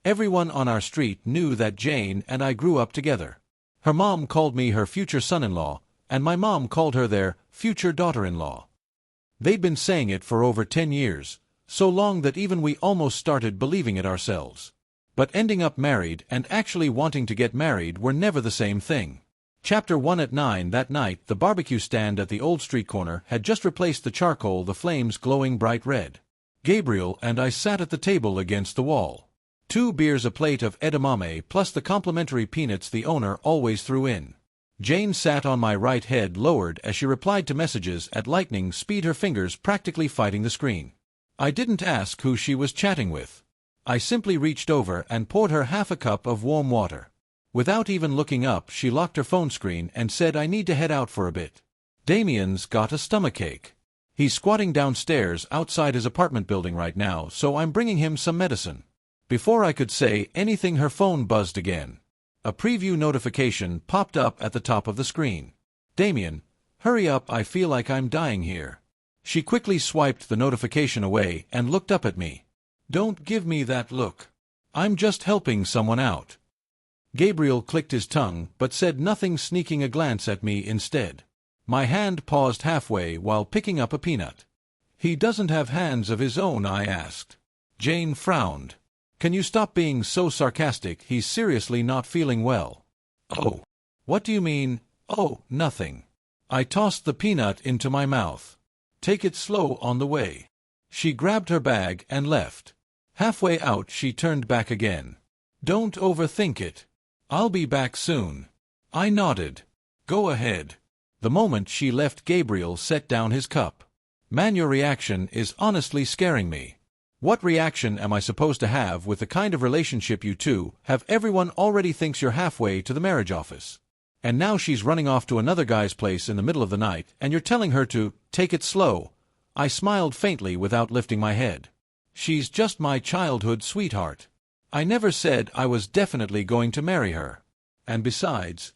Everyone on our street knew that Jane and I grew up together. Her mom called me her future son-in-law, and my mom called her their future daughter-in-law. They'd been saying it for over 10 years, so long that even we almost started believing it ourselves. But ending up married and actually wanting to get married were never the same thing. Chapter 1. At 9 that night, the barbecue stand at the old street corner had just replaced the charcoal, the flames glowing bright red. Gabriel and I sat at the table against the wall. 2 beers, a plate of edamame, plus the complimentary peanuts the owner always threw in. Jane sat on my right, head lowered as she replied to messages at lightning speed, her fingers practically fighting the screen. I didn't ask who she was chatting with. I simply reached over and poured her half a cup of warm water. Without even looking up, she locked her phone screen and said, "I need to head out for a bit. Damien's got a stomachache. He's squatting downstairs outside his apartment building right now, so I'm bringing him some medicine." Before I could say anything, her phone buzzed again. A preview notification popped up at the top of the screen. "Damien, hurry up, I feel like I'm dying here." She quickly swiped the notification away and looked up at me. "Don't give me that look. I'm just helping someone out." Gabriel clicked his tongue but said nothing, sneaking a glance at me instead. My hand paused halfway while picking up a peanut. "He doesn't have hands of his own?" I asked. Jane frowned. "Can you stop being so sarcastic? He's seriously not feeling well." "Oh. What do you mean?" "Oh, nothing." I tossed the peanut into my mouth. "Take it slow on the way." She grabbed her bag and left. Halfway out, she turned back again. "Don't overthink it. I'll be back soon." I nodded. "Go ahead." The moment she left, Gabriel set down his cup. "Man, your reaction is honestly scaring me." "What reaction am I supposed to have with the kind of relationship you two have? Everyone already thinks you're halfway to the marriage office. And now she's running off to another guy's place in the middle of the night, and you're telling her to take it slow." I smiled faintly without lifting my head. "She's just my childhood sweetheart. I never said I was definitely going to marry her. And besides,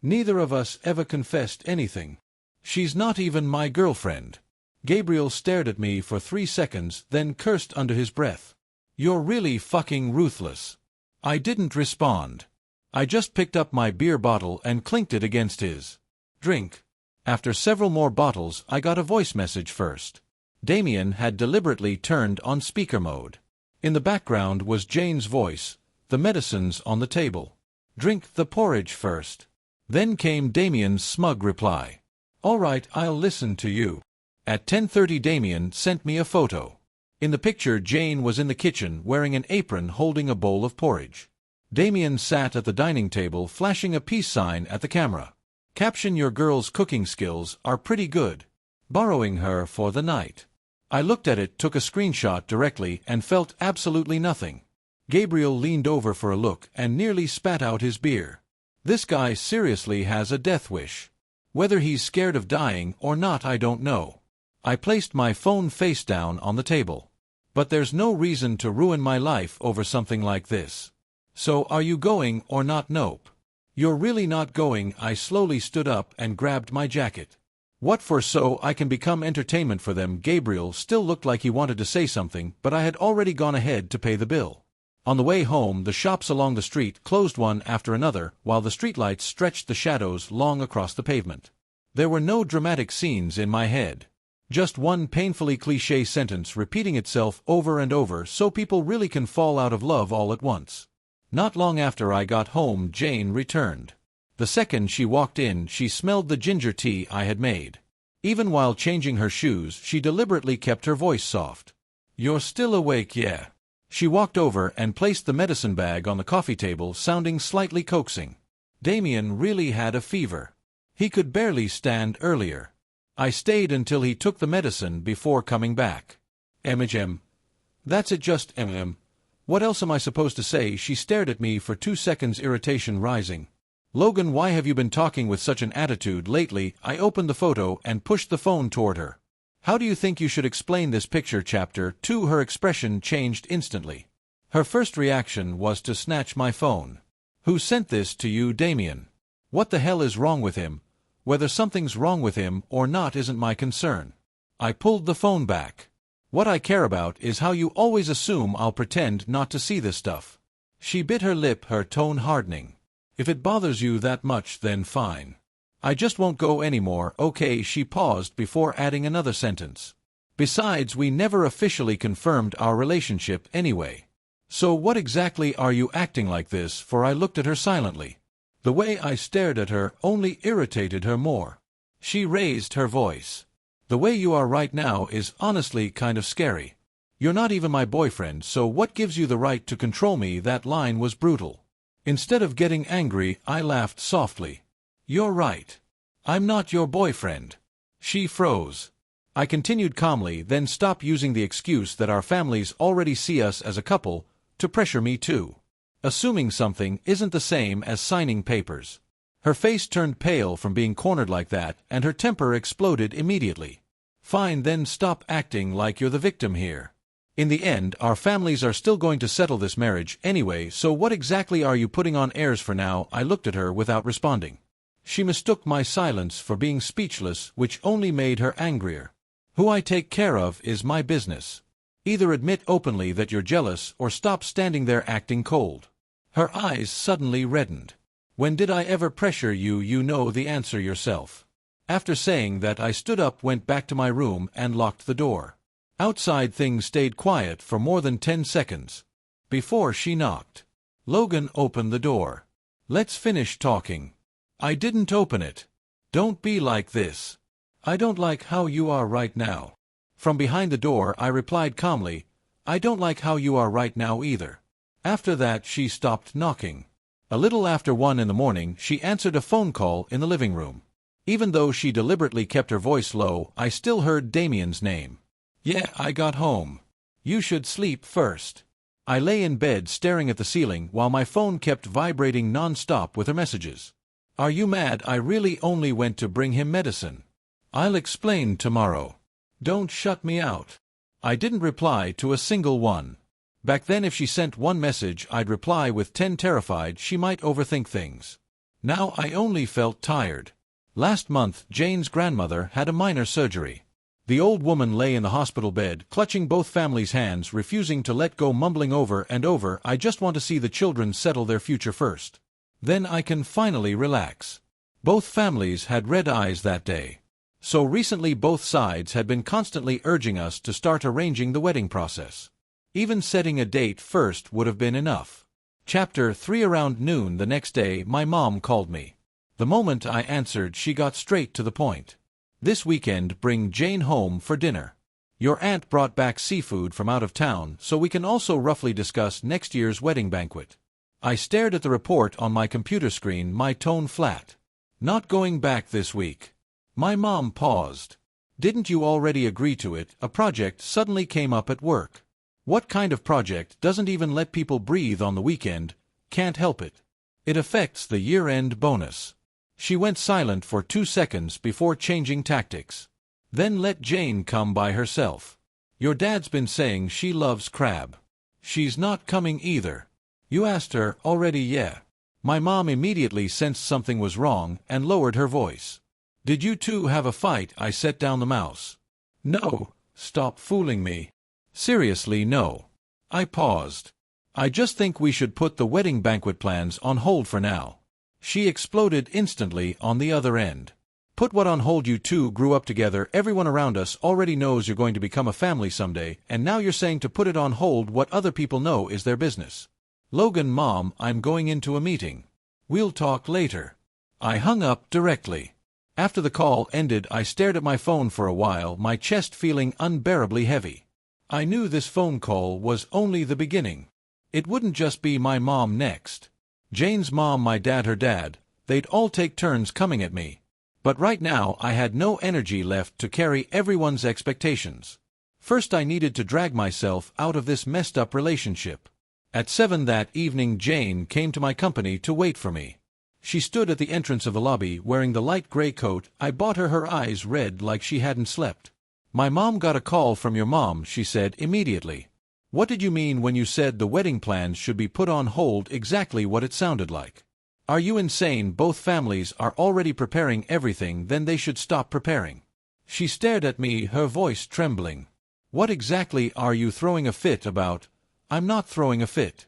neither of us ever confessed anything. She's not even my girlfriend." Gabriel stared at me for 3 seconds, then cursed under his breath. "You're really fucking ruthless." I didn't respond. I just picked up my beer bottle and clinked it against his. "Drink." After several more bottles, I got a voice message first. Damien had deliberately turned on speaker mode. In the background was Jane's voice, "The medicine's on the table. Drink the porridge first." Then came Damien's smug reply, "All right, I'll listen to you." At 10:30, Damien sent me a photo. In the picture, Jane was in the kitchen wearing an apron holding a bowl of porridge. Damien sat at the dining table flashing a peace sign at the camera. Caption, "Your girl's cooking skills are pretty good. Borrowing her for the night." I looked at it, took a screenshot directly, and felt absolutely nothing. Gabriel leaned over for a look and nearly spat out his beer. This guy seriously has a death wish. Whether he's scared of dying or not, I don't know. I placed my phone face down on the table. But there's no reason to ruin my life over something like this. "So are you going or not?" "Nope." "You're really not going?" I slowly stood up and grabbed my jacket. "What for? So I can become entertainment for them?" Gabriel still looked like he wanted to say something, but I had already gone ahead to pay the bill. On the way home, the shops along the street closed one after another, while the streetlights stretched the shadows long across the pavement. There were no dramatic scenes in my head. Just one painfully cliché sentence repeating itself over and over, "So people really can fall out of love all at once." Not long after I got home, Jane returned. The second she walked in, she smelled the ginger tea I had made. Even while changing her shoes, she deliberately kept her voice soft. "You're still awake, yeah?" She walked over and placed the medicine bag on the coffee table, sounding slightly coaxing. Damien really had a fever. He could barely stand earlier. I stayed until he took the medicine before coming back. "Mm. That's it, just mm. What else am I supposed to say?" She stared at me for 2 seconds, irritation rising. "Logan, why have you been talking with such an attitude lately?" I opened the photo and pushed the phone toward her. "How do you think you should explain this picture?" Chapter 2. Her expression changed instantly. Her first reaction was to snatch my phone. "Who sent this to you, Damien? What the hell is wrong with him?" "Whether something's wrong with him or not isn't my concern." I pulled the phone back. "What I care about is how you always assume I'll pretend not to see this stuff. She bit her lip, her tone hardening. If it bothers you that much, then fine. I just won't go anymore, okay? She paused before adding another sentence. Besides, we never officially confirmed our relationship anyway. So what exactly are you acting like this for? I looked at her silently. The way I stared at her only irritated her more. She raised her voice. The way you are right now is honestly kind of scary. You're not even my boyfriend, so what gives you the right to control me? That line was brutal. Instead of getting angry, I laughed softly. You're right. I'm not your boyfriend. She froze. I continued calmly, then stop using the excuse that our families already see us as a couple to pressure me too. Assuming something isn't the same as signing papers. Her face turned pale from being cornered like that, and her temper exploded immediately. Fine, then stop acting like you're the victim here. In the end, our families are still going to settle this marriage anyway, so what exactly are you putting on airs for now? I looked at her without responding. She mistook my silence for being speechless, which only made her angrier. Who I take care of is my business. Either admit openly that you're jealous or stop standing there acting cold. Her eyes suddenly reddened. When did I ever pressure you? You know the answer yourself. After saying that, I stood up, went back to my room, and locked the door. Outside things stayed quiet for more than 10 seconds. Before she knocked. Logan opened the door. Let's finish talking. I didn't open it. Don't be like this. I don't like how you are right now. From behind the door I replied calmly, I don't like how you are right now either. After that she stopped knocking. A little after 1 in the morning she answered a phone call in the living room. Even though she deliberately kept her voice low, I still heard Damien's name. Yeah, I got home. You should sleep first. I lay in bed staring at the ceiling while my phone kept vibrating non-stop with her messages. Are you mad? I really only went to bring him medicine. I'll explain tomorrow. Don't shut me out. I didn't reply to a single one. Back then if she sent one message I'd reply with 10, terrified she might overthink things. Now I only felt tired. Last month Jane's grandmother had a minor surgery. The old woman lay in the hospital bed, clutching both families' hands, refusing to let go, mumbling over and over, I just want to see the children settle their future first. Then I can finally relax. Both families had red eyes that day. So recently both sides had been constantly urging us to start arranging the wedding process. Even setting a date first would have been enough. Chapter 3. Around noon the next day my mom called me. The moment I answered she got straight to the point. This weekend bring Jane home for dinner. Your aunt brought back seafood from out of town, so we can also roughly discuss next year's wedding banquet. I stared at the report on my computer screen, my tone flat. Not going back this week. My mom paused. Didn't you already agree to it? A project suddenly came up at work. What kind of project? Doesn't even let people breathe on the weekend. Can't help it. It affects the year-end bonus. She went silent for 2 seconds before changing tactics. Then let Jane come by herself. Your dad's been saying she loves crab. She's not coming either. You asked her already? Yeah. My mom immediately sensed something was wrong and lowered her voice. Did you two have a fight? I set down the mouse. No, stop fooling me. Seriously, no. I paused. I just think we should put the wedding banquet plans on hold for now. She exploded instantly on the other end. Put what on hold? You two grew up together, everyone around us already knows you're going to become a family someday, and now you're saying to put it on hold? What other people know is their business. Logan, Mom, I'm going into a meeting. We'll talk later. I hung up directly. After the call ended I stared at my phone for a while, my chest feeling unbearably heavy. I knew this phone call was only the beginning. It wouldn't just be my mom next. Jane's mom, my dad, her dad, they'd all take turns coming at me. But right now I had no energy left to carry everyone's expectations. First I needed to drag myself out of this messed up relationship. At 7 that evening Jane came to my company to wait for me. She stood at the entrance of the lobby wearing the light gray coat I bought her, her eyes red like she hadn't slept. My mom got a call from your mom, she said immediately. What did you mean when you said the wedding plans should be put on hold? Exactly what it sounded like. Are you insane? Both families are already preparing everything, then they should stop preparing. She stared at me, her voice trembling. What exactly are you throwing a fit about? I'm not throwing a fit.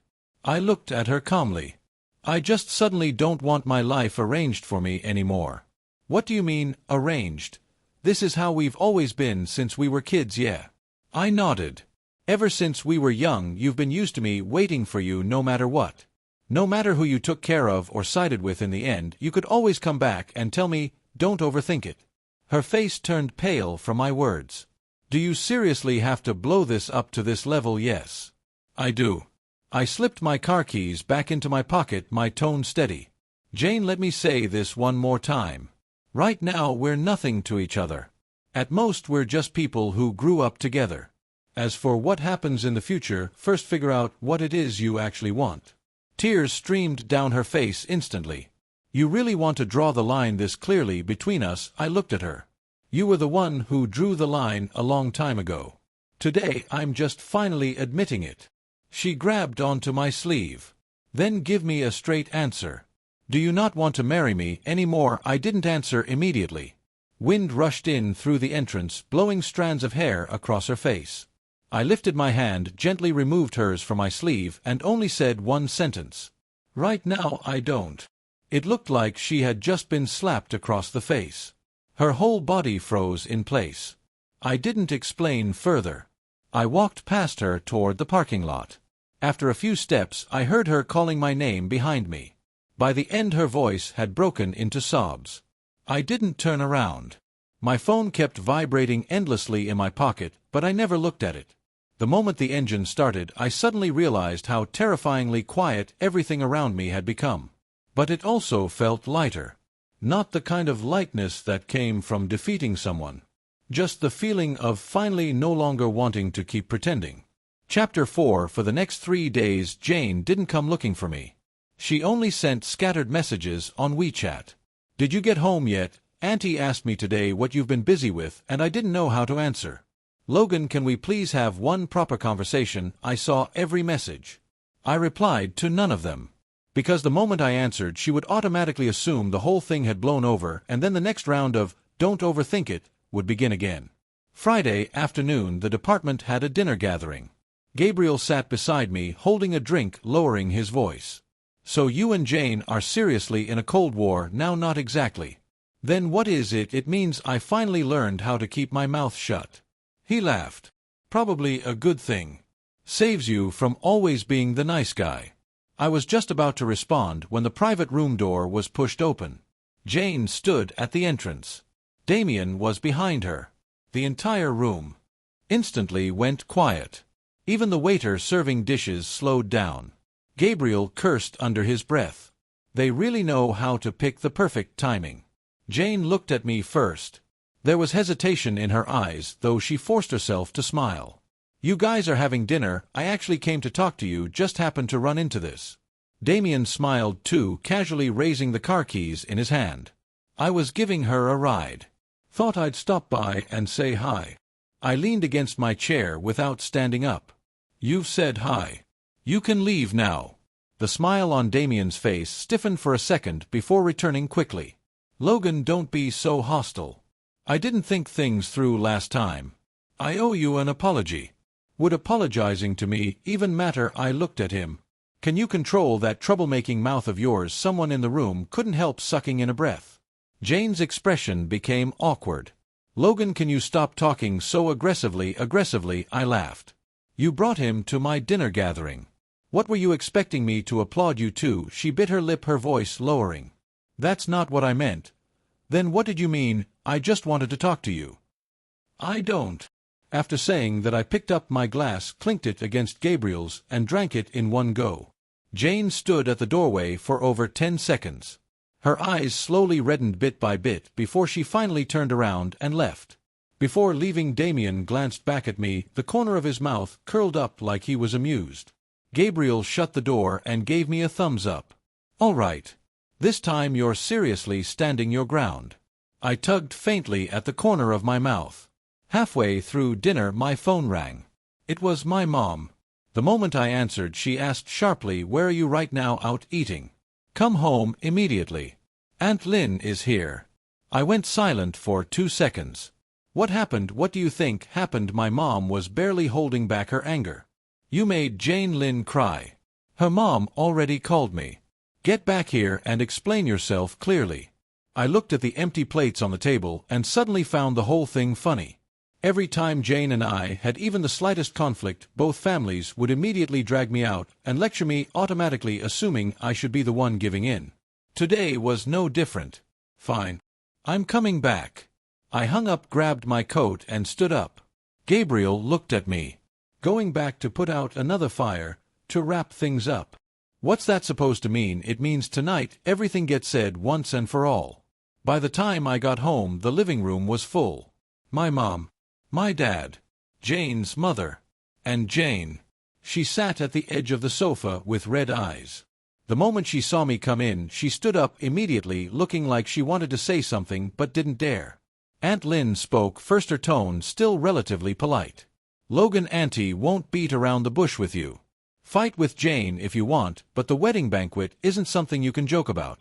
I looked at her calmly. I just suddenly don't want my life arranged for me anymore. What do you mean, arranged? This is how we've always been since we were kids, yeah. I nodded. Ever since we were young, you've been used to me waiting for you no matter what. No matter who you took care of or sided with in the end, you could always come back and tell me, don't overthink it. Her face turned pale from my words. Do you seriously have to blow this up to this level? Yes. I do. I slipped my car keys back into my pocket, my tone steady. Jane, let me say this one more time. Right now we're nothing to each other. At most we're just people who grew up together. As for what happens in the future, first figure out what it is you actually want. Tears streamed down her face instantly. You really want to draw the line this clearly between us? I looked at her. You were the one who drew the line a long time ago. Today I'm just finally admitting it. She grabbed onto my sleeve. Then give me a straight answer. Do you not want to marry me anymore? I didn't answer immediately. Wind rushed in through the entrance, blowing strands of hair across her face. I lifted my hand, gently removed hers from my sleeve, and only said one sentence. Right now I don't. It looked like she had just been slapped across the face. Her whole body froze in place. I didn't explain further. I walked past her toward the parking lot. After a few steps, I heard her calling my name behind me. By the end her voice had broken into sobs. I didn't turn around. My phone kept vibrating endlessly in my pocket, but I never looked at it. The moment the engine started, I suddenly realized how terrifyingly quiet everything around me had become. But it also felt lighter. Not the kind of lightness that came from defeating someone. Just the feeling of finally no longer wanting to keep pretending. Chapter 4. For the next 3 days, Jane didn't come looking for me. She only sent scattered messages on WeChat. Did you get home yet? Auntie asked me today what you've been busy with, and I didn't know how to answer. Logan, can we please have one proper conversation? I saw every message. I replied to none of them. Because the moment I answered, she would automatically assume the whole thing had blown over, and then the next round of, don't overthink it, would begin again. Friday afternoon, the department had a dinner gathering. Gabriel sat beside me, holding a drink, lowering his voice. So you and Jane are seriously in a Cold War now? Not exactly. Then what is it? It means I finally learned how to keep my mouth shut. He laughed. Probably a good thing. Saves you from always being the nice guy. I was just about to respond when the private room door was pushed open. Jane stood at the entrance. Damien was behind her. The entire room instantly went quiet. Even the waiter serving dishes slowed down. Gabriel cursed under his breath. They really know how to pick the perfect timing. Jane looked at me first. There was hesitation in her eyes, though she forced herself to smile. You guys are having dinner. I actually came to talk to you, just happened to run into this. Damien smiled too, casually raising the car keys in his hand. I was giving her a ride. Thought I'd stop by and say hi. I leaned against my chair without standing up. You've said hi. You can leave now. The smile on Damien's face stiffened for a second before returning quickly. Logan, don't be so hostile. I didn't think things through last time. I owe you an apology. Would apologizing to me even matter? I looked at him. Can you control that troublemaking mouth of yours? Someone in the room couldn't help sucking in a breath. Jane's expression became awkward. Logan, can you stop talking so aggressively? I laughed. You brought him to my dinner gathering. What were you expecting me to applaud you to? She bit her lip, her voice lowering. That's not what I meant. Then what did you mean? I just wanted to talk to you. I don't. After saying that, I picked up my glass, clinked it against Gabriel's, and drank it in one go. Jane stood at the doorway for over 10 seconds. Her eyes slowly reddened bit by bit before she finally turned around and left. Before leaving, Damien glanced back at me, the corner of his mouth curled up like he was amused. Gabriel shut the door and gave me a thumbs up. All right. This time you're seriously standing your ground. I tugged faintly at the corner of my mouth. Halfway through dinner, my phone rang. It was my mom. The moment I answered, she asked sharply, "Where are you right now?" "Out eating." "Come home immediately. Aunt Lynn is here." I went silent for 2 seconds. What happened? What do you think happened? My mom was barely holding back her anger. You made Jane Lynn cry. Her mom already called me. Get back here and explain yourself clearly. I looked at the empty plates on the table and suddenly found the whole thing funny. Every time Jane and I had even the slightest conflict, both families would immediately drag me out and lecture me, automatically assuming I should be the one giving in. Today was no different. Fine. I'm coming back. I hung up, grabbed my coat, and stood up. Gabriel looked at me. Going back to put out another fire, to wrap things up. What's that supposed to mean? It means tonight everything gets said once and for all. By the time I got home, the living room was full. My mom, my dad, Jane's mother, and Jane. She sat at the edge of the sofa with red eyes. The moment she saw me come in, she stood up immediately, looking like she wanted to say something but didn't dare. Aunt Lynn spoke first, her tone still relatively polite. Logan, Auntie won't beat around the bush with you. Fight with Jane if you want, but the wedding banquet isn't something you can joke about.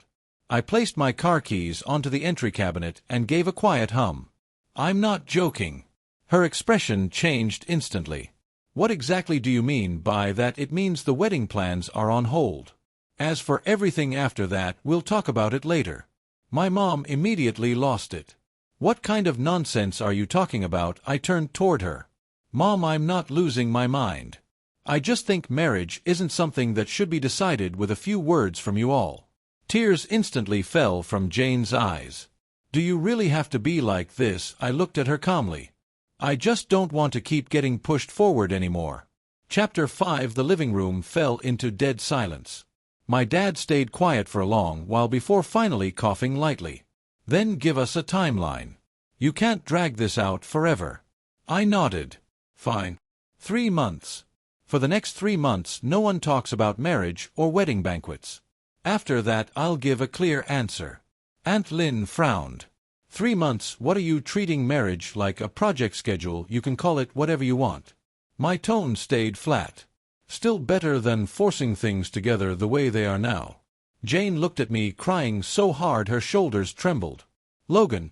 I placed my car keys onto the entry cabinet and gave a quiet hum. I'm not joking. Her expression changed instantly. What exactly do you mean by that? It means the wedding plans are on hold. As for everything after that, we'll talk about it later. My mom immediately lost it. What kind of nonsense are you talking about? I turned toward her. Mom, I'm not losing my mind. I just think marriage isn't something that should be decided with a few words from you all. Tears instantly fell from Jane's eyes. Do you really have to be like this? I looked at her calmly. I just don't want to keep getting pushed forward anymore. Chapter 5. The living room fell into dead silence. My dad stayed quiet for a long while before finally coughing lightly. Then give us a timeline. You can't drag this out forever. I nodded. Fine. 3 months. For the next 3 months, no one talks about marriage or wedding banquets. After that, I'll give a clear answer. Aunt Lynn frowned. 3 months? What are you treating marriage like a project schedule? You can call it whatever you want. My tone stayed flat. Still better than forcing things together the way they are now. Jane looked at me, crying so hard her shoulders trembled. Logan,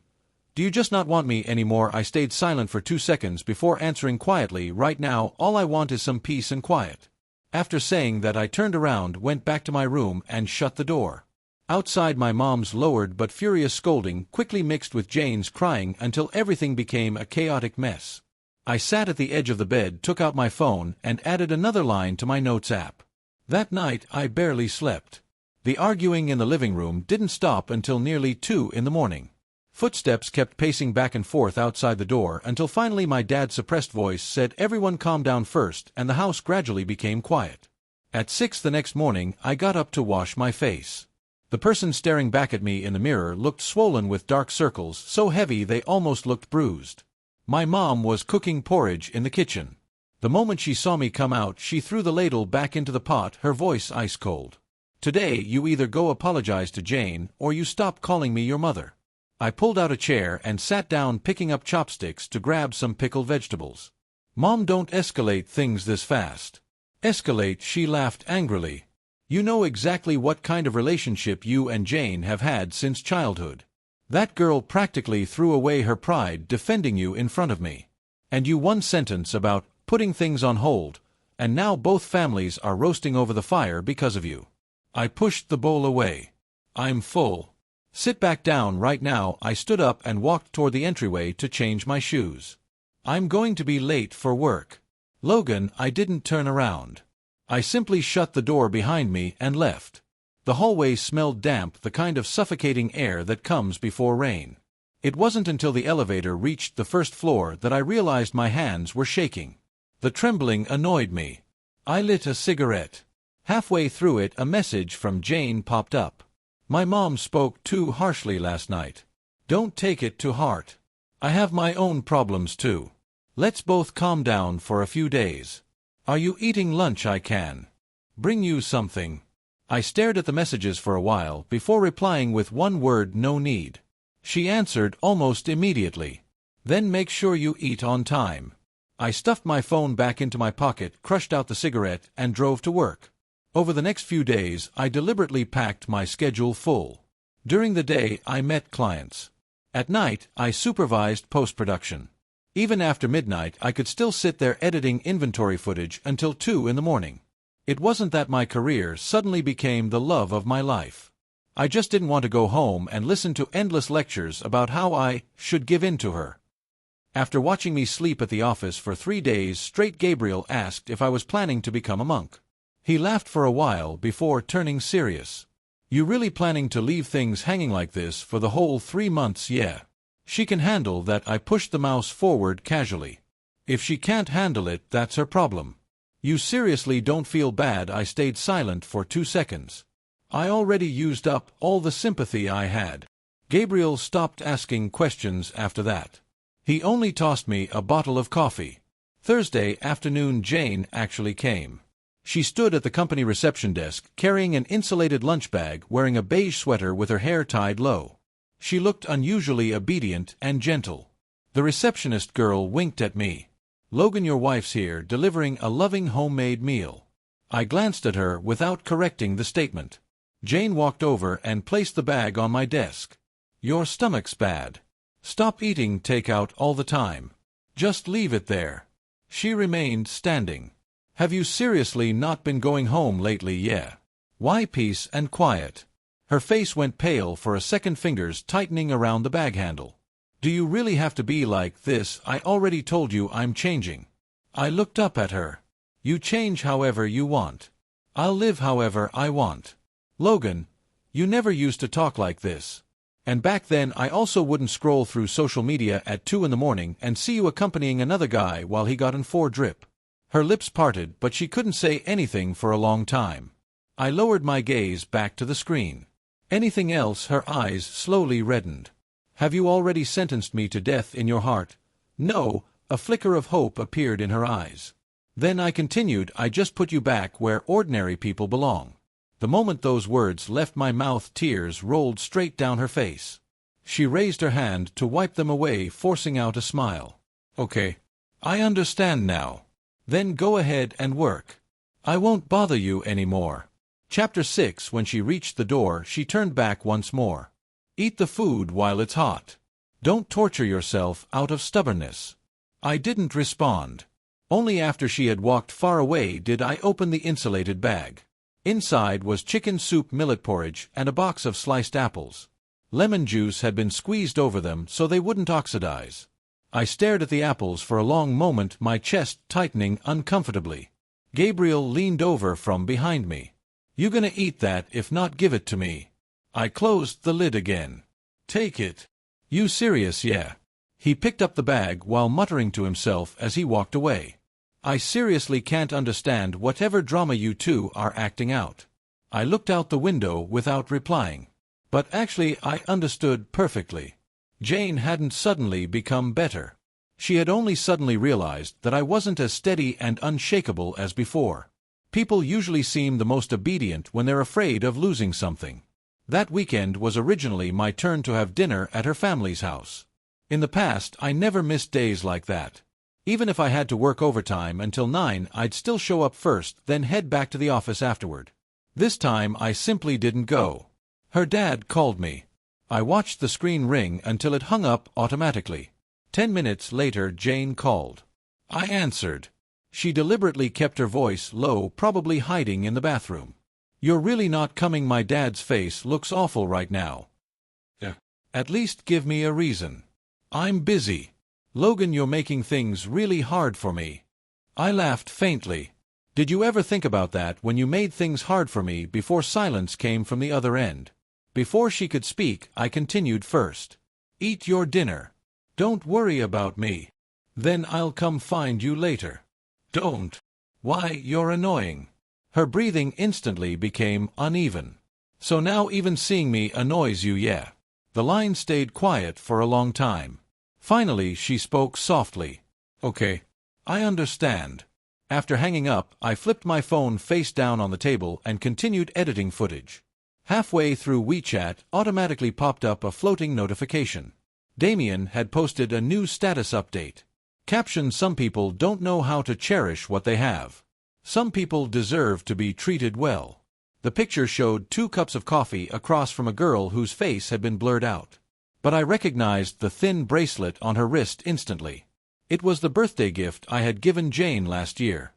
do you just not want me anymore? I stayed silent for 2 seconds before answering quietly. Right now, all I want is some peace and quiet. After saying that, I turned around, went back to my room, and shut the door. Outside, my mom's lowered but furious scolding quickly mixed with Jane's crying until everything became a chaotic mess. I sat at the edge of the bed, took out my phone, and added another line to my notes app. That night, I barely slept. The arguing in the living room didn't stop until nearly 2 in the morning. Footsteps kept pacing back and forth outside the door until finally my dad's suppressed voice said, "Everyone calm down first," and the house gradually became quiet. At 6 the next morning, I got up to wash my face. The person staring back at me in the mirror looked swollen with dark circles so heavy they almost looked bruised. My mom was cooking porridge in the kitchen. The moment she saw me come out, she threw the ladle back into the pot, her voice ice cold. "Today you either go apologize to Jane or you stop calling me your mother." I pulled out a chair and sat down, picking up chopsticks to grab some pickled vegetables. "Mom, don't escalate things this fast." "Escalate?" She laughed angrily. "You know exactly what kind of relationship you and Jane have had since childhood. That girl practically threw away her pride defending you in front of me. And you, one sentence about putting things on hold, and now both families are roasting over the fire because of you." I pushed the bowl away. "I'm full. Sit back down right now." I stood up and walked toward the entryway to change my shoes. "I'm going to be late for work." "Logan," I didn't turn around. I simply shut the door behind me and left. The hallway smelled damp, the kind of suffocating air that comes before rain. It wasn't until the elevator reached the first floor that I realized my hands were shaking. The trembling annoyed me. I lit a cigarette. Halfway through it, a message from Jane popped up. "My mom spoke too harshly last night. Don't take it to heart. I have my own problems too. Let's both calm down for a few days. Are you eating lunch? I can bring you something." I stared at the messages for a while before replying with one word, "No need." She answered almost immediately. "Then make sure you eat on time." I stuffed my phone back into my pocket, crushed out the cigarette, and drove to work. Over the next few days, I deliberately packed my schedule full. During the day, I met clients. At night, I supervised post-production. Even after midnight, I could still sit there editing inventory footage until 2 in the morning. It wasn't that my career suddenly became the love of my life. I just didn't want to go home and listen to endless lectures about how I should give in to her. After watching me sleep at the office for 3 days straight, Gabriel asked if I was planning to become a monk. He laughed for a while before turning serious. You really planning to leave things hanging like this for the whole 3 months? Yeah. She can handle that. I pushed the mouse forward casually. If she can't handle it, that's her problem. You seriously don't feel bad? I stayed silent for 2 seconds. I already used up all the sympathy I had. Gabriel stopped asking questions after that. He only tossed me a bottle of coffee. Thursday afternoon, Jane actually came. She stood at the company reception desk, carrying an insulated lunch bag, wearing a beige sweater with her hair tied low. She looked unusually obedient and gentle. The receptionist girl winked at me. Logan, your wife's here, delivering a loving homemade meal. I glanced at her without correcting the statement. Jane walked over and placed the bag on my desk. Your stomach's bad. Stop eating takeout all the time. Just leave it there. She remained standing. Have you seriously not been going home lately? Yeah. Why? Peace and quiet. Her face went pale for a second, fingers tightening around the bag handle. Do you really have to be like this? I already told you I'm changing. I looked up at her. You change however you want. I'll live however I want. Logan, you never used to talk like this. And back then I also wouldn't scroll through social media at 2 in the morning and see you accompanying another guy while he got in 4 drip. Her lips parted, but she couldn't say anything for a long time. I lowered my gaze back to the screen. Anything else? Her eyes slowly reddened. Have you already sentenced me to death in your heart? No. A flicker of hope appeared in her eyes. Then I continued, I just put you back where ordinary people belong. The moment those words left my mouth, tears rolled straight down her face. She raised her hand to wipe them away, forcing out a smile. Okay. I understand now. Then go ahead and work. I won't bother you anymore. Chapter 6. When she reached the door, she turned back once more. Eat the food while it's hot. Don't torture yourself out of stubbornness. I didn't respond. Only after she had walked far away did I open the insulated bag. Inside was chicken soup, millet porridge, and a box of sliced apples. Lemon juice had been squeezed over them so they wouldn't oxidize. I stared at the apples for a long moment, my chest tightening uncomfortably. Gabriel leaned over from behind me. You gonna eat that? If not, give it to me. I closed the lid again. Take it. You serious? Yeah. He picked up the bag while muttering to himself as he walked away. I seriously can't understand whatever drama you two are acting out. I looked out the window without replying. But actually I understood perfectly. Jane hadn't suddenly become better. She had only suddenly realized that I wasn't as steady and unshakable as before. People usually seem the most obedient when they're afraid of losing something. That weekend was originally my turn to have dinner at her family's house. In the past, I never missed days like that. Even if I had to work overtime until 9, I'd still show up first, then head back to the office afterward. This time, I simply didn't go. Her dad called me. I watched the screen ring until it hung up automatically. 10 minutes later, Jane called. I answered. She deliberately kept her voice low, probably hiding in the bathroom. You're really not coming? My dad's face looks awful right now. Yeah. At least give me a reason. I'm busy. Logan, you're making things really hard for me. I laughed faintly. Did you ever think about that when you made things hard for me? Before silence came from the other end. Before she could speak, I continued first. Eat your dinner. Don't worry about me. Then I'll come find you later. Don't. Why, you're annoying. Her breathing instantly became uneven. So now even seeing me annoys you? Yeah. The line stayed quiet for a long time. Finally, she spoke softly. Okay. I understand. After hanging up, I flipped my phone face down on the table and continued editing footage. Halfway through, WeChat automatically popped up a floating notification. Damien had posted a new status update. Caption: some people don't know how to cherish what they have. Some people deserve to be treated well. The picture showed 2 cups of coffee across from a girl whose face had been blurred out. But I recognized the thin bracelet on her wrist instantly. It was the birthday gift I had given Jane last year.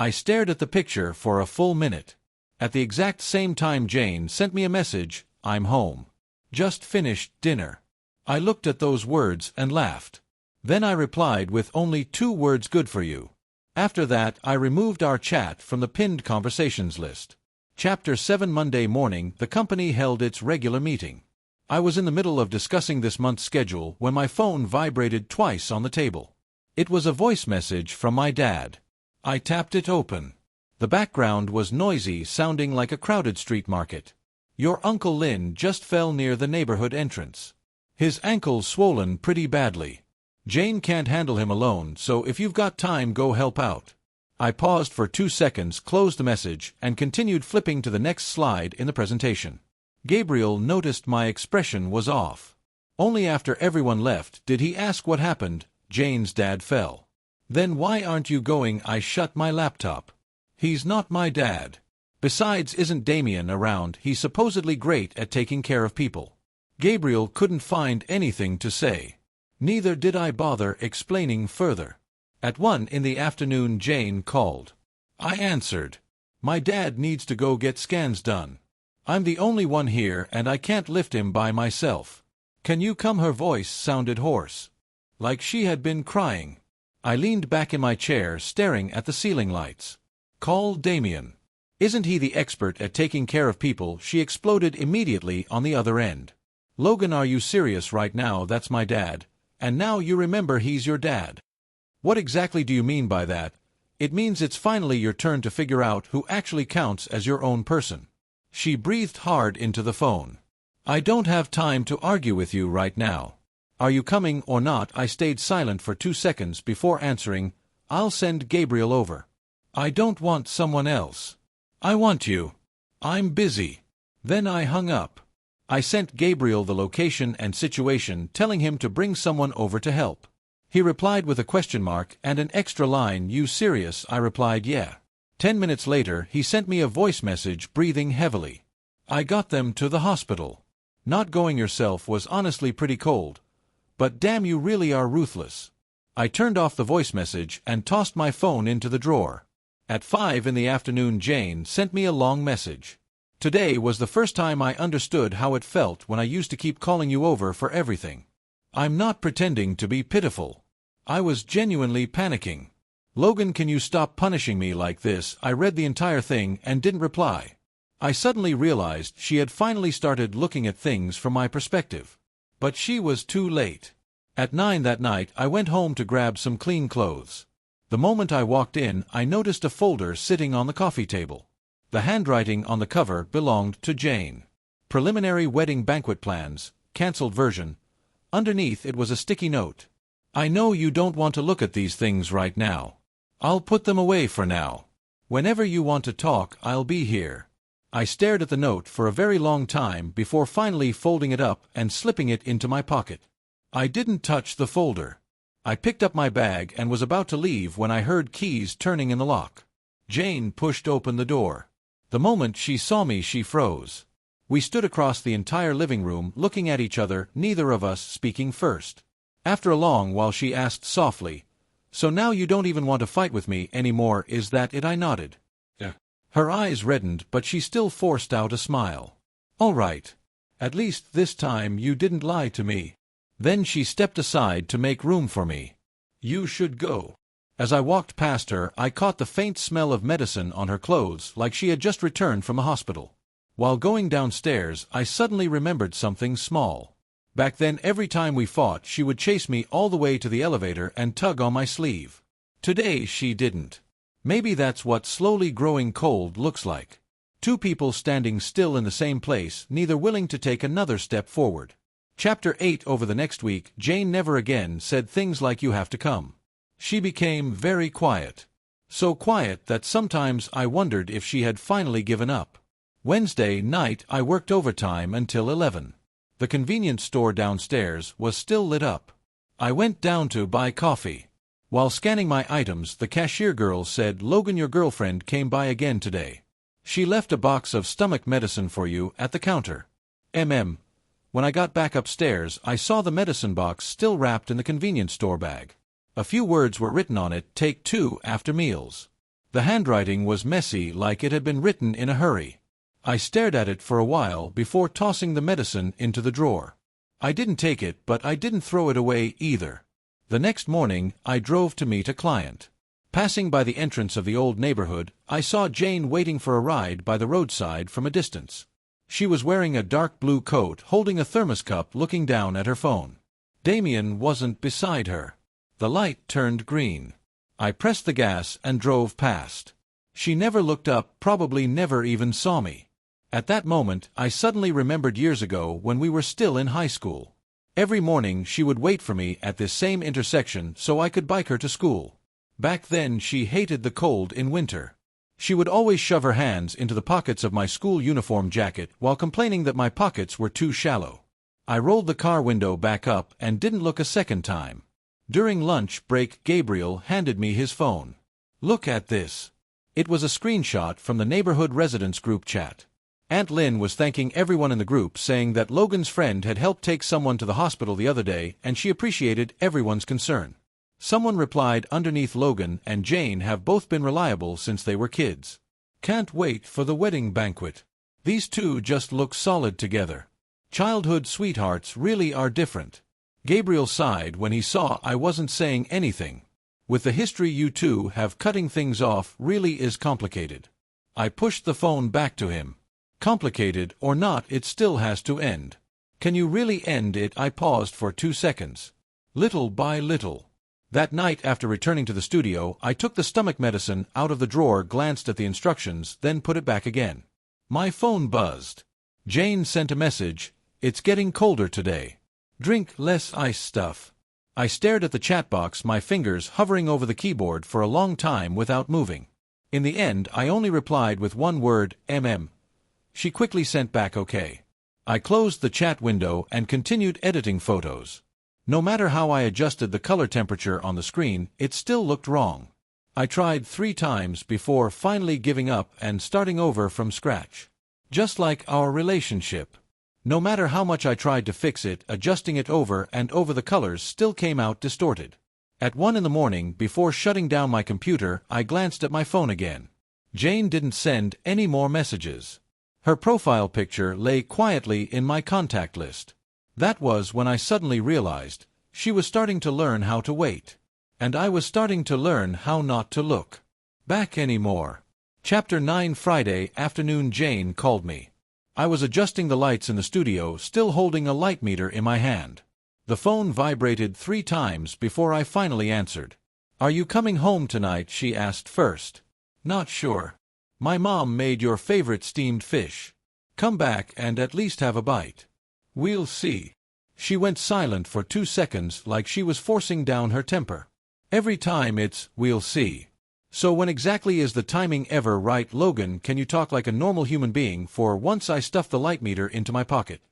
I stared at the picture for a full minute. At the exact same time Jane sent me a message, "I'm home. Just finished dinner." I looked at those words and laughed. Then I replied with only 2 words, "Good for you." After that, I removed our chat from the pinned conversations list. Chapter 7. Monday morning, the company held its regular meeting. I was in the middle of discussing this month's schedule when my phone vibrated twice on the table. It was a voice message from my dad. I tapped it open. The background was noisy, sounding like a crowded street market. "Your Uncle Lin just fell near the neighborhood entrance. His ankle's swollen pretty badly. Jane can't handle him alone, so if you've got time, go help out." I paused for 2 seconds, closed the message, and continued flipping to the next slide in the presentation. Gabriel noticed my expression was off. Only after everyone left did he ask what happened. "Jane's dad fell." "Then why aren't you going?" I shut my laptop. "He's not my dad. Besides, isn't Damien around? He's supposedly great at taking care of people." Gabriel couldn't find anything to say. Neither did I bother explaining further. At 1 in the afternoon, Jane called. I answered. "My dad needs to go get scans done. I'm the only one here and I can't lift him by myself. Can you come?" Her voice sounded hoarse, like she had been crying. I leaned back in my chair, staring at the ceiling lights. "Call Damien. Isn't he the expert at taking care of people?" She exploded immediately on the other end. "Logan, are you serious right now? That's my dad. And now you remember he's your dad." "What exactly do you mean by that?" "It means it's finally your turn to figure out who actually counts as your own person." She breathed hard into the phone. "I don't have time to argue with you right now. Are you coming or not?" I stayed silent for 2 seconds before answering. "I'll send Gabriel over." "I don't want someone else. I want you. I'm busy." Then I hung up. I sent Gabriel the location and situation, telling him to bring someone over to help. He replied with a question mark and an extra line, "You serious?" I replied, "Yeah." 10 minutes later, he sent me a voice message, breathing heavily. "I got them to the hospital. Not going yourself was honestly pretty cold. But damn, you really are ruthless." I turned off the voice message and tossed my phone into the drawer. At 5 in the afternoon, Jane sent me a long message. "Today was the first time I understood how it felt when I used to keep calling you over for everything. I'm not pretending to be pitiful. I was genuinely panicking. Logan, can you stop punishing me like this?" I read the entire thing and didn't reply. I suddenly realized she had finally started looking at things from my perspective. But she was too late. At 9 that night, I went home to grab some clean clothes. The moment I walked in, I noticed a folder sitting on the coffee table. The handwriting on the cover belonged to Jane. "Preliminary wedding banquet plans, cancelled version." Underneath it was a sticky note. "I know you don't want to look at these things right now. I'll put them away for now. Whenever you want to talk, I'll be here." I stared at the note for a very long time before finally folding it up and slipping it into my pocket. I didn't touch the folder. I picked up my bag and was about to leave when I heard keys turning in the lock. Jane pushed open the door. The moment she saw me, she froze. We stood across the entire living room, looking at each other, neither of us speaking first. After a long while, she asked softly, "So now you don't even want to fight with me anymore, is that it?" I nodded. "Yeah." Her eyes reddened, but she still forced out a smile. "All right. At least this time you didn't lie to me." Then she stepped aside to make room for me. "You should go." As I walked past her, I caught the faint smell of medicine on her clothes, like she had just returned from a hospital. While going downstairs, I suddenly remembered something small. Back then, every time we fought, she would chase me all the way to the elevator and tug on my sleeve. Today, she didn't. Maybe that's what slowly growing cold looks like. 2 people standing still in the same place, neither willing to take another step forward. Chapter 8. Over the next week, Jane never again said things like "you have to come." She became very quiet. So quiet that sometimes I wondered if she had finally given up. Wednesday night, I worked overtime until 11. The convenience store downstairs was still lit up. I went down to buy coffee. While scanning my items, the cashier girl said, "Logan, your girlfriend came by again today. She left a box of stomach medicine for you at the counter." When I got back upstairs, I saw the medicine box still wrapped in the convenience store bag. A few words were written on it: "Take 2 after meals." The handwriting was messy, like it had been written in a hurry. I stared at it for a while before tossing the medicine into the drawer. I didn't take it, but I didn't throw it away either. The next morning, I drove to meet a client. Passing by the entrance of the old neighborhood, I saw Jane waiting for a ride by the roadside from a distance. She was wearing a dark blue coat, holding a thermos cup, looking down at her phone. Damien wasn't beside her. The light turned green. I pressed the gas and drove past. She never looked up, probably never even saw me. At that moment, I suddenly remembered years ago when we were still in high school. Every morning she would wait for me at this same intersection so I could bike her to school. Back then she hated the cold in winter. She would always shove her hands into the pockets of my school uniform jacket while complaining that my pockets were too shallow. I rolled the car window back up and didn't look a second time. During lunch break, Gabriel handed me his phone. "Look at this." It was a screenshot from the neighborhood residents group chat. Aunt Lynn was thanking everyone in the group, saying that Logan's friend had helped take someone to the hospital the other day and she appreciated everyone's concern. Someone replied underneath, "Logan and Jane have both been reliable since they were kids. Can't wait for the wedding banquet. These two just look solid together. Childhood sweethearts really are different." Gabriel sighed when he saw I wasn't saying anything. "With the history you two have, cutting things off really is complicated." I pushed the phone back to him. "Complicated or not, it still has to end. Can you really end it?" I paused for 2 seconds. "Little by little." That night, after returning to the studio, I took the stomach medicine out of the drawer, glanced at the instructions, then put it back again. My phone buzzed. Jane sent a message, "It's getting colder today. Drink less ice stuff." I stared at the chat box, my fingers hovering over the keyboard for a long time without moving. In the end, I only replied with one word, "MM." She quickly sent back okay. I closed the chat window and continued editing photos. No matter how I adjusted the color temperature on the screen, it still looked wrong. I tried 3 times before finally giving up and starting over from scratch. Just like our relationship. No matter how much I tried to fix it, adjusting it over and over, the colors still came out distorted. At 1 in the morning, before shutting down my computer, I glanced at my phone again. Jane didn't send any more messages. Her profile picture lay quietly in my contact list. That was when I suddenly realized she was starting to learn how to wait. And I was starting to learn how not to look back anymore. Chapter 9. Friday afternoon. Jane called me. I was adjusting the lights in the studio, still holding a light meter in my hand. The phone vibrated 3 times before I finally answered. "Are you coming home tonight?" she asked first. "Not sure. My mom made your favorite steamed fish. Come back and at least have a bite." "We'll see." She went silent for 2 seconds, like she was forcing down her temper. Every time it's, "We'll see." So when exactly is the timing ever right? "Logan, can you talk like a normal human being for once?" I stuffed the light meter into my pocket.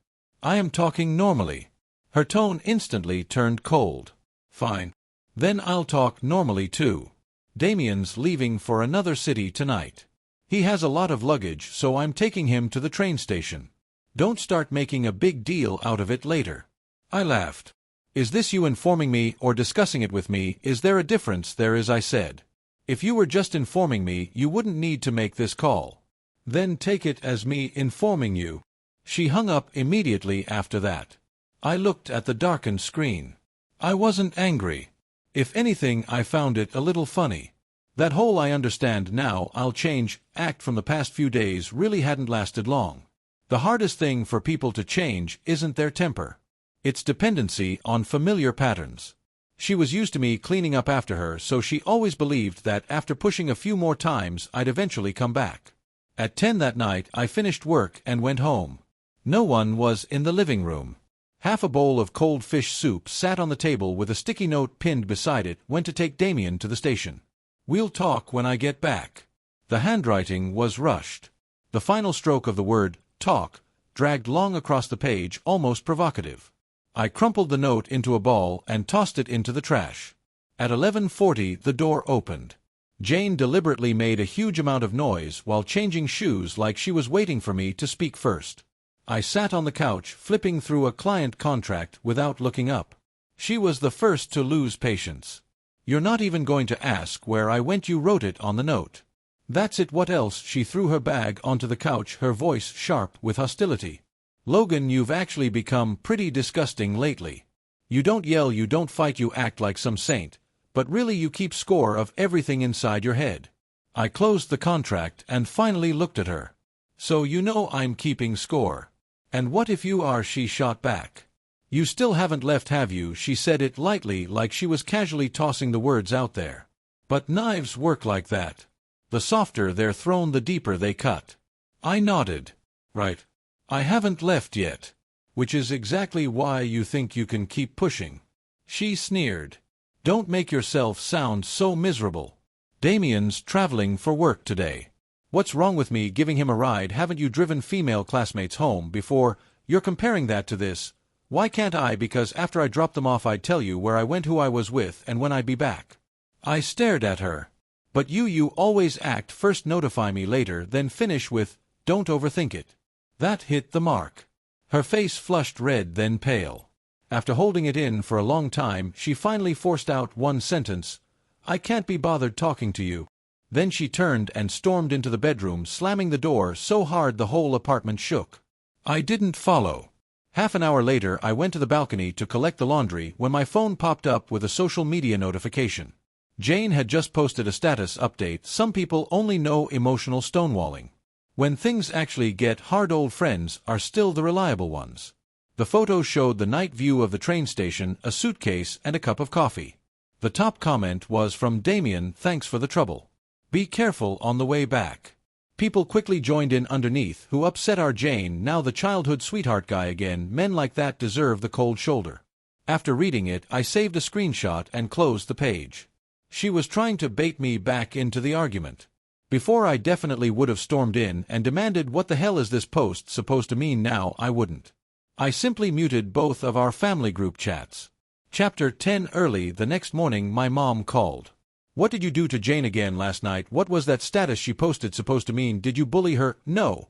"I am talking normally." Her tone instantly turned cold. "Fine. Then I'll talk normally too. Damien's leaving for another city tonight. He has a lot of luggage, so I'm taking him to the train station. Don't start making a big deal out of it later." I laughed. "Is this you informing me or discussing it with me? Is there a difference?" "There is," I said. "If you were just informing me, you wouldn't need to make this call." "Then take it as me informing you." She hung up immediately after that. I looked at the darkened screen. I wasn't angry. If anything, I found it a little funny. That whole "I understand now, I'll change" act from the past few days really hadn't lasted long. The hardest thing for people to change isn't their temper. It's dependency on familiar patterns. She was used to me cleaning up after her, so she always believed that after pushing a few more times, I'd eventually come back. At 10 that night, I finished work and went home. No one was in the living room. Half a bowl of cold fish soup sat on the table with a sticky note pinned beside it. "Went to take Damien to the station. We'll talk when I get back." The handwriting was rushed. The final stroke of the word "talk" dragged long across the page, almost provocative. I crumpled the note into a ball and tossed it into the trash. At 11:40 the door opened. Jane deliberately made a huge amount of noise while changing shoes, like she was waiting for me to speak first. I sat on the couch, flipping through a client contract without looking up. She was the first to lose patience. "You're not even going to ask where I went? You wrote it on the note." That's it. What else? She threw her bag onto the couch, her voice sharp with hostility. Logan, you've actually become pretty disgusting lately. You don't yell, you don't fight, you act like some saint, but really you keep score of everything inside your head. I closed the contract and finally looked at her. So you know I'm keeping score. And what if you are? She shot back. You still haven't left, have you? She said it lightly, like she was casually tossing the words out there. But knives work like that. The softer they're thrown, the deeper they cut. I nodded. Right. I haven't left yet. Which is exactly why you think you can keep pushing. She sneered. Don't make yourself sound so miserable. Damien's traveling for work today. What's wrong with me giving him a ride? Haven't you driven female classmates home before? You're comparing that to this. Why can't I? Because after I drop them off I'd tell you where I went, who I was with, and when I'd be back. I stared at her. But you always act first, notify me later, then finish with, don't overthink it. That hit the mark. Her face flushed red, then pale. After holding it in for a long time, she finally forced out one sentence. I can't be bothered talking to you. Then she turned and stormed into the bedroom, slamming the door so hard the whole apartment shook. I didn't follow. Half an hour later, I went to the balcony to collect the laundry when my phone popped up with a social media notification. Jane had just posted a status update. Some people only know emotional stonewalling. When things actually get hard, old friends are still the reliable ones. The photo showed the night view of the train station, a suitcase, and a cup of coffee. The top comment was from Damien, thanks for the trouble. Be careful on the way back. People quickly joined in underneath, who upset our Jane, now the childhood sweetheart guy again. Men like that deserve the cold shoulder. After reading it, I saved a screenshot and closed the page. She was trying to bait me back into the argument. Before I definitely would have stormed in and demanded, what the hell is this post supposed to mean? Now I wouldn't. I simply muted both of our family group chats. Chapter 10. Early the next morning my mom called. What did you do to Jane again last night? What was that status she posted supposed to mean? Did you bully her? No.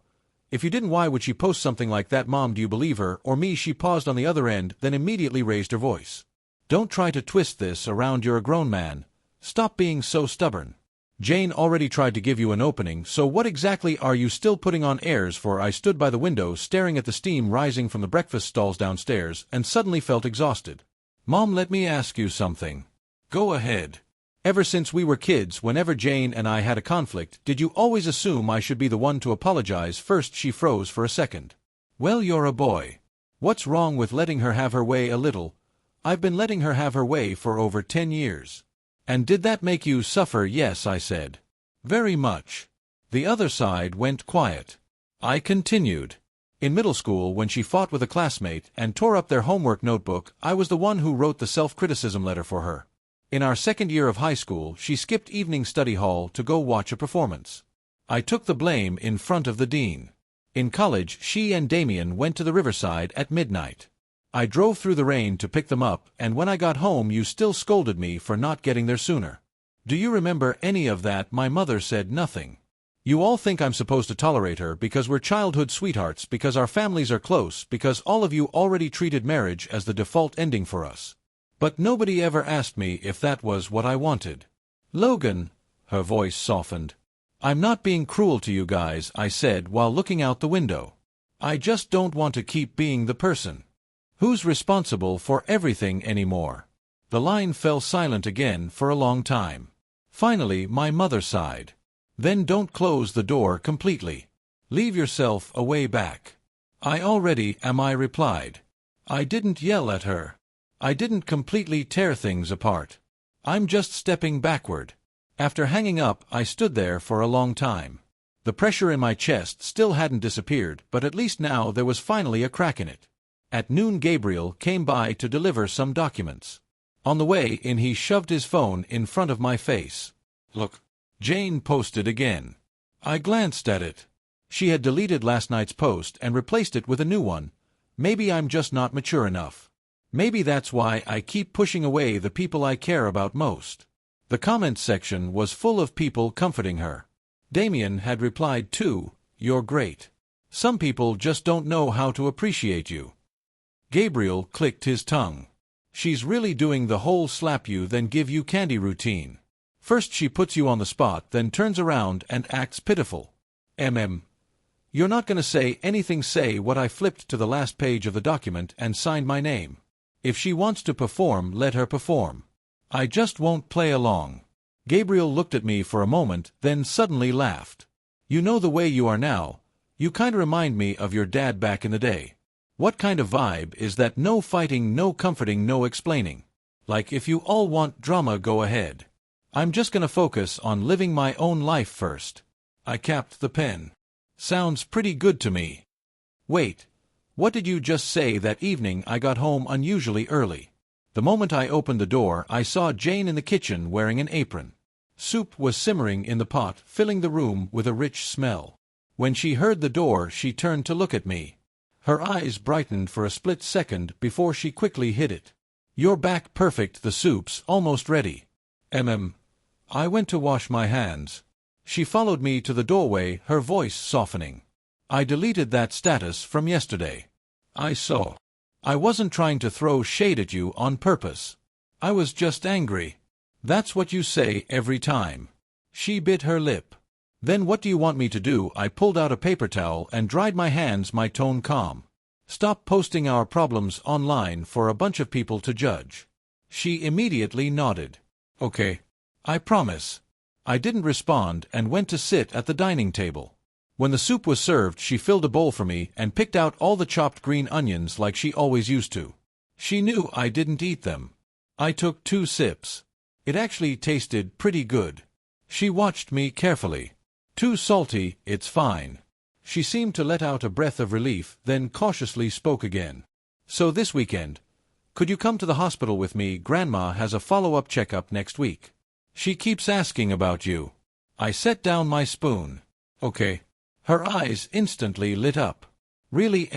If you didn't, why would she post something like that? Mom, do you believe her or me? She paused on the other end, then immediately raised her voice. Don't try to twist this around, you're a grown man. Stop being so stubborn. Jane already tried to give you an opening, so what exactly are you still putting on airs for? I stood by the window staring at the steam rising from the breakfast stalls downstairs and suddenly felt exhausted. Mom, let me ask you something. Go ahead. Ever since we were kids, whenever Jane and I had a conflict, did you always assume I should be the one to apologize first? She froze for a second. Well, you're a boy. What's wrong with letting her have her way a little? I've been letting her have her way for over 10 years. And did that make you suffer? Yes, I said. Very much. The other side went quiet. I continued. In middle school, when she fought with a classmate and tore up their homework notebook, I was the one who wrote the self-criticism letter for her. In our second year of high school, she skipped evening study hall to go watch a performance. I took the blame in front of the dean. In college, she and Damien went to the riverside at midnight. I drove through the rain to pick them up, and when I got home you still scolded me for not getting there sooner. Do you remember any of that? My mother said nothing. You all think I'm supposed to tolerate her because we're childhood sweethearts, because our families are close, because all of you already treated marriage as the default ending for us. But nobody ever asked me if that was what I wanted. Logan, her voice softened. I'm not being cruel to you guys, I said while looking out the window. I just don't want to keep being the person who's responsible for everything anymore. The line fell silent again for a long time. Finally, my mother sighed. Then don't close the door completely. Leave yourself a way back. I already am, I replied. I didn't yell at her. I didn't completely tear things apart. I'm just stepping backward. After hanging up, I stood there for a long time. The pressure in my chest still hadn't disappeared, but at least now there was finally a crack in it. At noon, Gabriel came by to deliver some documents. On the way in, he shoved his phone in front of my face. Look. Jane posted again. I glanced at it. She had deleted last night's post and replaced it with a new one. Maybe I'm just not mature enough. Maybe that's why I keep pushing away the people I care about most. The comments section was full of people comforting her. Damien had replied too, "You're great. Some people just don't know how to appreciate you." Gabriel clicked his tongue. She's really doing the whole slap you then give you candy routine. First she puts you on the spot, then turns around and acts pitiful. You're not gonna say anything, say what? I flipped to the last page of the document and signed my name. If she wants to perform, let her perform. I just won't play along. Gabriel looked at me for a moment, then suddenly laughed. You know the way you are now, you kinda remind me of your dad back in the day. What kind of vibe is that? No fighting, no comforting, no explaining. Like, if you all want drama, go ahead. I'm just gonna focus on living my own life first. I capped the pen. Sounds pretty good to me. Wait, what did you just say? That evening I got home unusually early. The moment I opened the door, I saw Jane in the kitchen wearing an apron. Soup was simmering in the pot, filling the room with a rich smell. When she heard the door, she turned to look at me. Her eyes brightened for a split second before she quickly hid it. You're back. Perfect. The soup's almost ready. I went to wash my hands. She followed me to the doorway, her voice softening. I deleted that status from yesterday. I saw. I wasn't trying to throw shade at you on purpose. I was just angry. That's what you say every time. She bit her lip. Then what do you want me to do? I pulled out a paper towel and dried my hands, my tone calm. Stop posting our problems online for a bunch of people to judge. She immediately nodded. Okay. I promise. I didn't respond and went to sit at the dining table. When the soup was served, she filled a bowl for me and picked out all the chopped green onions like she always used to. She knew I didn't eat them. I took 2 sips. It actually tasted pretty good. She watched me carefully. Too salty, it's fine. She seemed to let out a breath of relief, then cautiously spoke again. So this weekend, could you come to the hospital with me? Grandma has a follow-up checkup next week. She keeps asking about you. I set down my spoon. Okay. Her eyes instantly lit up. Really,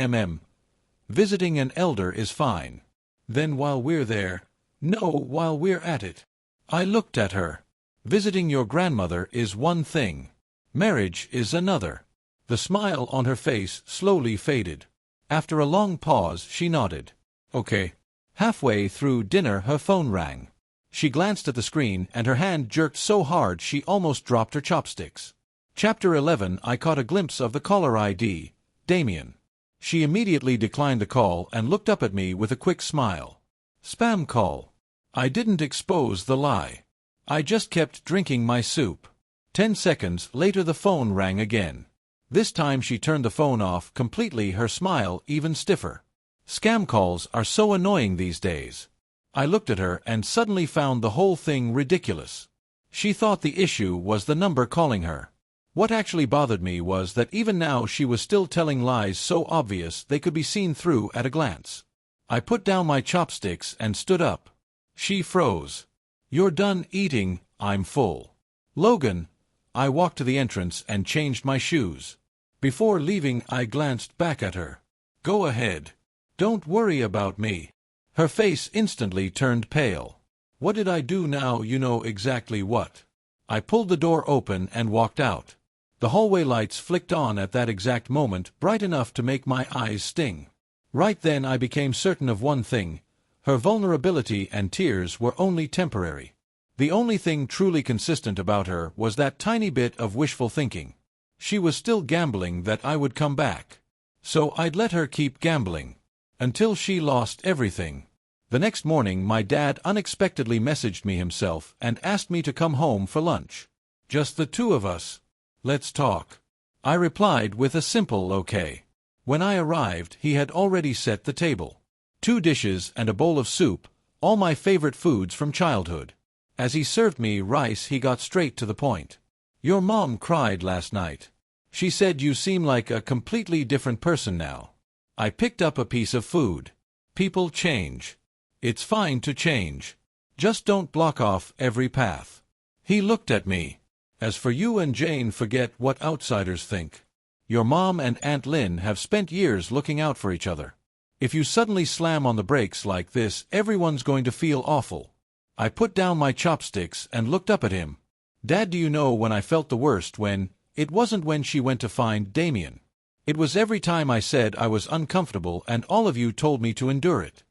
visiting an elder is fine. Then while we're there, no, while we're at it. I looked at her. Visiting your grandmother is one thing. Marriage is another. The smile on her face slowly faded. After a long pause, she nodded. Okay. Halfway through dinner, her phone rang. She glanced at the screen, and her hand jerked so hard she almost dropped her chopsticks. Chapter 11. I caught a glimpse of the caller ID, Damien. She immediately declined the call and looked up at me with a quick smile. Spam call. I didn't expose the lie. I just kept drinking my soup. 10 seconds later the phone rang again. This time she turned the phone off completely, her smile even stiffer. Scam calls are so annoying these days. I looked at her and suddenly found the whole thing ridiculous. She thought the issue was the number calling her. What actually bothered me was that even now she was still telling lies so obvious they could be seen through at a glance. I put down my chopsticks and stood up. She froze. You're done eating? I'm full. Logan. I walked to the entrance and changed my shoes. Before leaving, I glanced back at her. Go ahead. Don't worry about me. Her face instantly turned pale. What did I do now? You know exactly what. I pulled the door open and walked out. The hallway lights flicked on at that exact moment, bright enough to make my eyes sting. Right then I became certain of one thing. Her vulnerability and tears were only temporary. The only thing truly consistent about her was that tiny bit of wishful thinking. She was still gambling that I would come back. So I'd let her keep gambling. Until she lost everything. The next morning my dad unexpectedly messaged me himself and asked me to come home for lunch. Just the 2 of us. Let's talk. I replied with a simple okay. When I arrived, he had already set the table. 2 dishes and a bowl of soup, all my favorite foods from childhood. As he served me rice, he got straight to the point. Your mom cried last night. She said you seem like a completely different person now. I picked up a piece of food. People change. It's fine to change. Just don't block off every path. He looked at me. As for you and Jane, forget what outsiders think. Your mom and Aunt Lynn have spent years looking out for each other. If you suddenly slam on the brakes like this, everyone's going to feel awful. I put down my chopsticks and looked up at him. Dad, do you know when I felt the worst? When it wasn't when she went to find Damien. It was every time I said I was uncomfortable and all of you told me to endure it.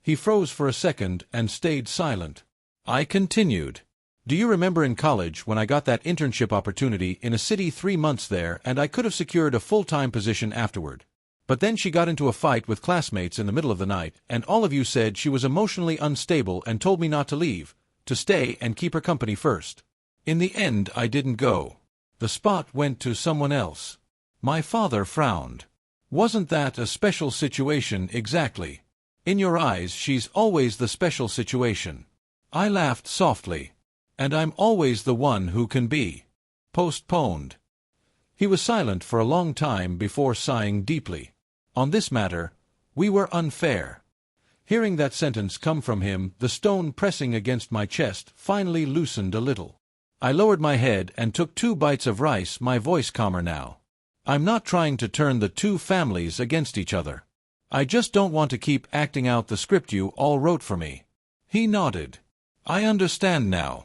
He froze for a second and stayed silent. I continued. Do you remember in college when I got that internship opportunity in a city 3 months there and I could have secured a full-time position afterward? But then she got into a fight with classmates in the middle of the night, and all of you said she was emotionally unstable and told me not to leave, to stay and keep her company first. In the end, I didn't go. The spot went to someone else. My father frowned. Wasn't that a special situation exactly? In your eyes, she's always the special situation. I laughed softly. And I'm always the one who can be postponed. He was silent for a long time before sighing deeply. On this matter, we were unfair. Hearing that sentence come from him, the stone pressing against my chest finally loosened a little. I lowered my head and took 2 bites of rice, my voice calmer now. I'm not trying to turn the 2 families against each other. I just don't want to keep acting out the script you all wrote for me. He nodded. I understand now.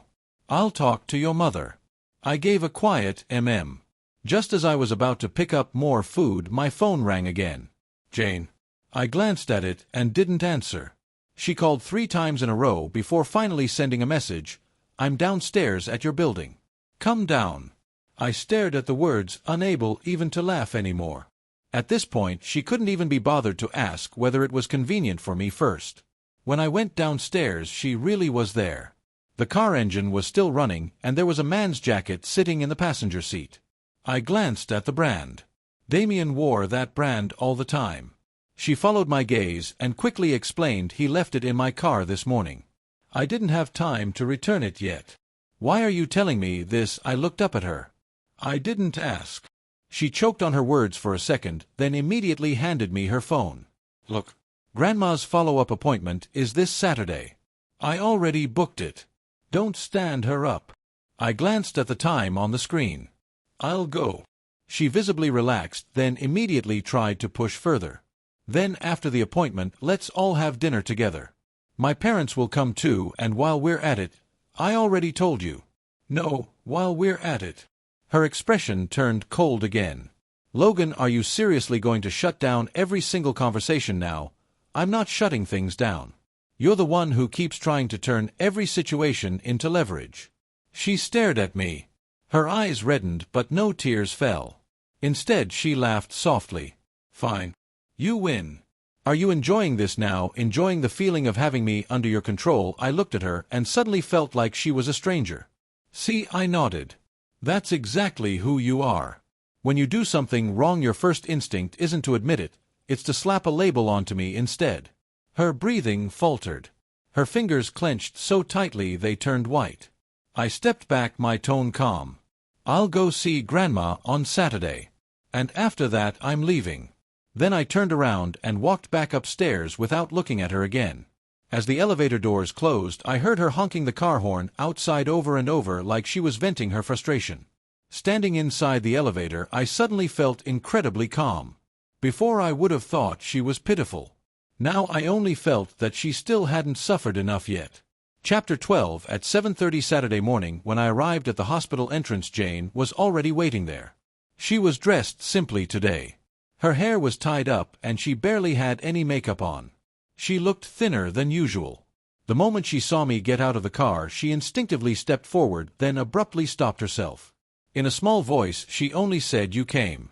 I'll talk to your mother. I gave a quiet Just as I was about to pick up more food, my phone rang again. Jane. I glanced at it and didn't answer. She called 3 times in a row before finally sending a message. I'm downstairs at your building. Come down. I stared at the words, unable even to laugh anymore. At this point, she couldn't even be bothered to ask whether it was convenient for me first. When I went downstairs, she really was there. The car engine was still running, and there was a man's jacket sitting in the passenger seat. I glanced at the brand. Damien wore that brand all the time. She followed my gaze and quickly explained he left it in my car this morning. I didn't have time to return it yet. Why are you telling me this? I looked up at her. I didn't ask. She choked on her words for a second, then immediately handed me her phone. Look, Grandma's follow-up appointment is this Saturday. I already booked it. Don't stand her up. I glanced at the time on the screen. I'll go. She visibly relaxed, then immediately tried to push further. Then after the appointment, let's all have dinner together. My parents will come too, and while we're at it, I already told you. No, while we're at it. Her expression turned cold again. Logan, are you seriously going to shut down every single conversation now? I'm not shutting things down. You're the one who keeps trying to turn every situation into leverage. She stared at me. Her eyes reddened, but no tears fell. Instead, she laughed softly. Fine. You win. Are you enjoying this now, enjoying the feeling of having me under your control? I looked at her and suddenly felt like she was a stranger. See, I nodded. That's exactly who you are. When you do something wrong, your first instinct isn't to admit it, it's to slap a label onto me instead. Her breathing faltered. Her fingers clenched so tightly they turned white. I stepped back, my tone calm. I'll go see Grandma on Saturday. And after that I'm leaving. Then I turned around and walked back upstairs without looking at her again. As the elevator doors closed, I heard her honking the car horn outside over and over like she was venting her frustration. Standing inside the elevator, I suddenly felt incredibly calm. Before I would have thought she was pitiful. Now I only felt that she still hadn't suffered enough yet. Chapter 12. At 7:30 Saturday morning, when I arrived at the hospital entrance, Jane was already waiting there. She was dressed simply today. Her hair was tied up and she barely had any makeup on. She looked thinner than usual. The moment she saw me get out of the car, she instinctively stepped forward, then abruptly stopped herself. In a small voice, she only said, "You came.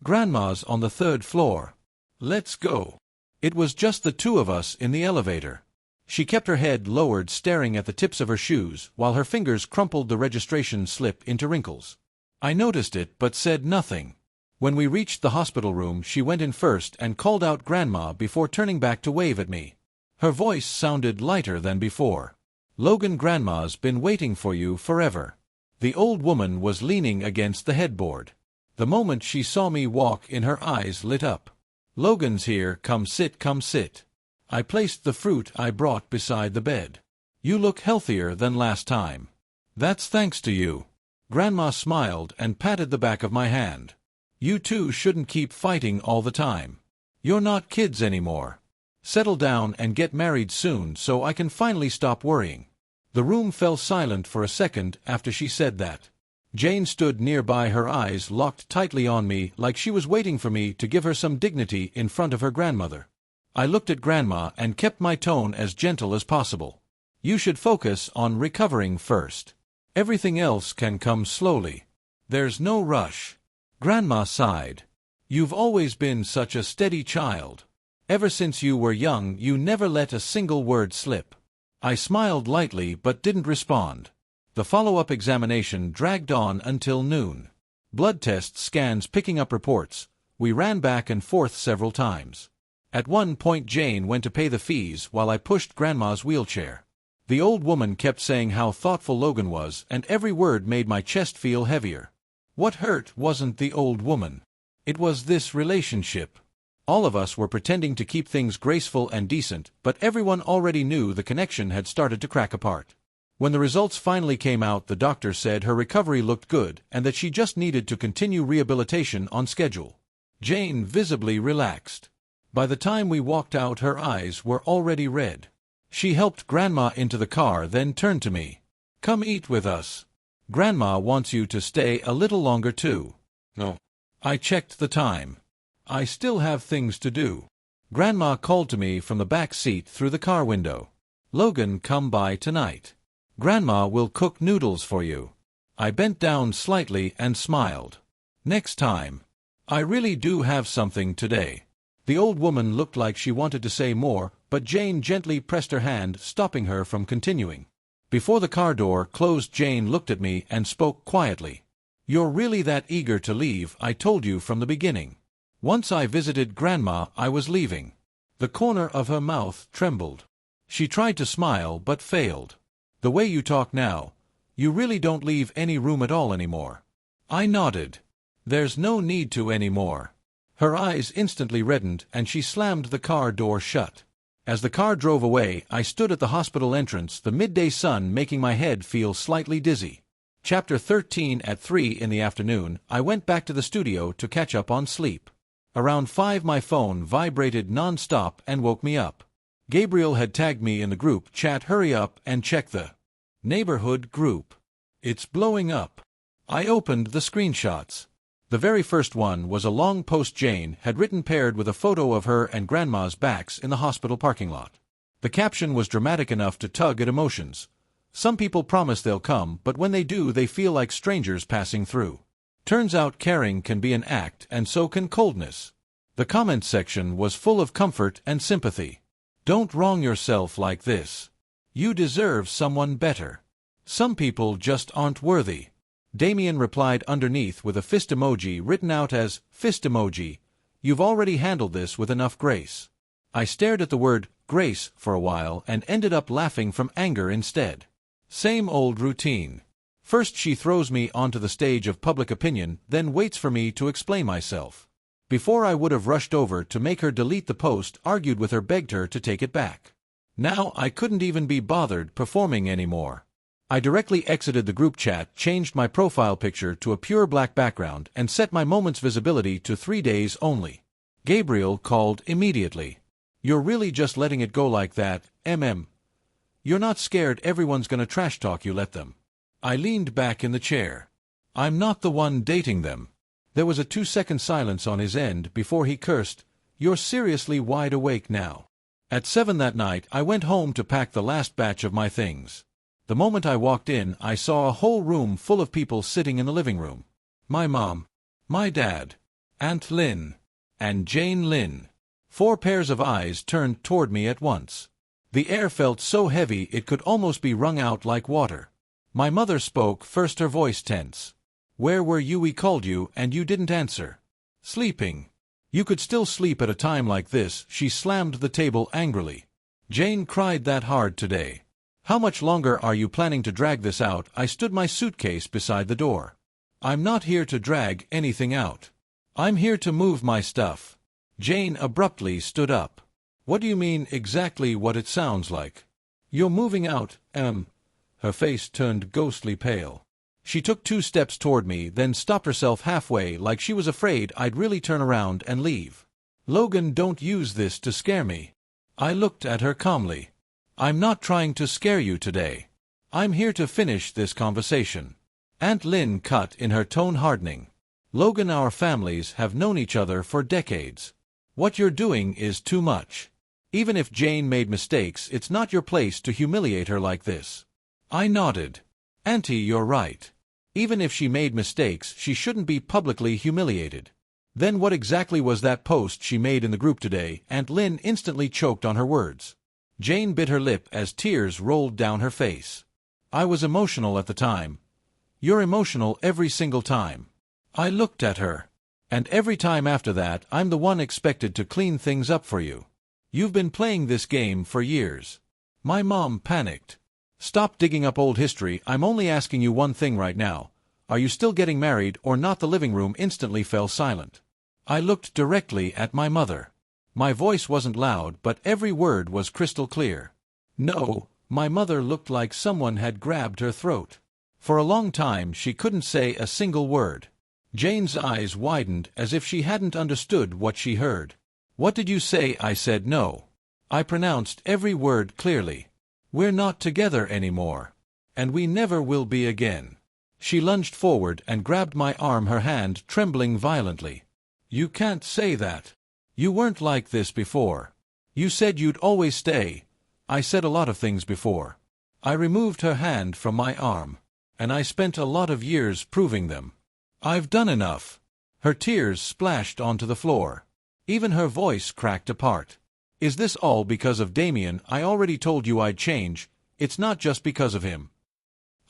Grandma's on the 3rd floor. Let's go." It was just the 2 of us in the elevator. She kept her head lowered, staring at the tips of her shoes, while her fingers crumpled the registration slip into wrinkles. I noticed it, but said nothing. When we reached the hospital room, she went in first and called out Grandma before turning back to wave at me. Her voice sounded lighter than before. "Logan, Grandma's been waiting for you forever." The old woman was leaning against the headboard. The moment she saw me walk in, her eyes lit up. "Logan's here, come sit, come sit." I placed the fruit I brought beside the bed. "You look healthier than last time." "That's thanks to you." Grandma smiled and patted the back of my hand. "You two shouldn't keep fighting all the time. You're not kids anymore. Settle down and get married soon so I can finally stop worrying." The room fell silent for a second after she said that. Jane stood nearby, her eyes locked tightly on me like she was waiting for me to give her some dignity in front of her grandmother. I looked at Grandma and kept my tone as gentle as possible. You should focus on recovering first. Everything else can come slowly. There's no rush. Grandma sighed. You've always been such a steady child. Ever since you were young, you never let a single word slip. I smiled lightly but didn't respond. The follow-up examination dragged on until noon. Blood tests, scans, picking up reports. We ran back and forth several times. At one point Jane went to pay the fees while I pushed Grandma's wheelchair. The old woman kept saying how thoughtful Logan was, and every word made my chest feel heavier. What hurt wasn't the old woman. It was this relationship. All of us were pretending to keep things graceful and decent, but everyone already knew the connection had started to crack apart. When the results finally came out, the doctor said her recovery looked good and that she just needed to continue rehabilitation on schedule. Jane visibly relaxed. By the time we walked out, her eyes were already red. She helped Grandma into the car, then turned to me. Come eat with us. Grandma wants you to stay a little longer too. No. I checked the time. I still have things to do. Grandma called to me from the back seat through the car window. Logan, come by tonight. Grandma will cook noodles for you. I bent down slightly and smiled. Next time. I really do have something today. The old woman looked like she wanted to say more, but Jane gently pressed her hand, stopping her from continuing. Before the car door closed, Jane looked at me and spoke quietly. You're really that eager to leave? I told you from the beginning. Once I visited Grandma, I was leaving. The corner of her mouth trembled. She tried to smile but failed. The way you talk now, you really don't leave any room at all anymore. I nodded. There's no need to anymore. Her eyes instantly reddened and she slammed the car door shut. As the car drove away, I stood at the hospital entrance, the midday sun making my head feel slightly dizzy. Chapter 13. At 3 in the afternoon, I went back to the studio to catch up on sleep. Around 5 my phone vibrated non-stop and woke me up. Gabriel had tagged me in the group chat. Hurry up and check the neighborhood group. It's blowing up. I opened the screenshots. The very first one was a long post Jane had written, paired with a photo of her and Grandma's backs in the hospital parking lot. The caption was dramatic enough to tug at emotions. Some people promise they'll come, but when they do, they feel like strangers passing through. Turns out caring can be an act, and so can coldness. The comments section was full of comfort and sympathy. Don't wrong yourself like this. You deserve someone better. Some people just aren't worthy. Damien replied underneath with a fist emoji written out as fist emoji. You've already handled this with enough grace. I stared at the word grace for a while and ended up laughing from anger instead. Same old routine. First she throws me onto the stage of public opinion, then waits for me to explain myself. Before I would have rushed over to make her delete the post, argued with her, begged her to take it back. Now I couldn't even be bothered performing anymore. I directly exited the group chat, changed my profile picture to a pure black background, and set my moment's visibility to 3 days only. Gabriel called immediately. You're really just letting it go like that, You're not scared everyone's gonna trash talk you, let them? I leaned back in the chair. I'm not the one dating them. There was a 2-second silence on his end before he cursed, You're seriously wide awake now. At 7 that night, I went home to pack the last batch of my things. The moment I walked in, I saw a whole room full of people sitting in the living room. My mom, my dad, Aunt Lynn, and Jane Lynn. 4 pairs of eyes turned toward me at once. The air felt so heavy it could almost be wrung out like water. My mother spoke first, her voice tense. Where were you? We called you and you didn't answer. Sleeping. You could still sleep at a time like this. She slammed the table angrily. Jane cried that hard today. How much longer are you planning to drag this out? I stood my suitcase beside the door. I'm not here to drag anything out. I'm here to move my stuff. Jane abruptly stood up. What do you mean? Exactly what it sounds like. You're moving out, Her face turned ghostly pale. She took 2 steps toward me, then stopped herself halfway like she was afraid I'd really turn around and leave. Logan, don't use this to scare me. I looked at her calmly. I'm not trying to scare you today. I'm here to finish this conversation. Aunt Lynn cut in, her tone hardening. Logan, our families have known each other for decades. What you're doing is too much. Even if Jane made mistakes, it's not your place to humiliate her like this. I nodded. Auntie, you're right. Even if she made mistakes, she shouldn't be publicly humiliated. Then what exactly was that post she made in the group today? Aunt Lynn instantly choked on her words. Jane bit her lip as tears rolled down her face. I was emotional at the time. You're emotional every single time. I looked at her. And every time after that, I'm the one expected to clean things up for you. You've been playing this game for years. My mom panicked. Stop digging up old history, I'm only asking you one thing right now. Are you still getting married or not? The living room instantly fell silent. I looked directly at my mother. My voice wasn't loud, but every word was crystal clear. No, my mother looked like someone had grabbed her throat. For a long time she couldn't say a single word. Jane's eyes widened as if she hadn't understood what she heard. What did you say? I said no. I pronounced every word clearly. We're not together anymore. And we never will be again. She lunged forward and grabbed my arm, her hand trembling violently. You can't say that. You weren't like this before. You said you'd always stay. I said a lot of things before. I removed her hand from my arm. And I spent a lot of years proving them. I've done enough. Her tears splashed onto the floor. Even her voice cracked apart. Is this all because of Damien? I already told you I'd change. It's not just because of him.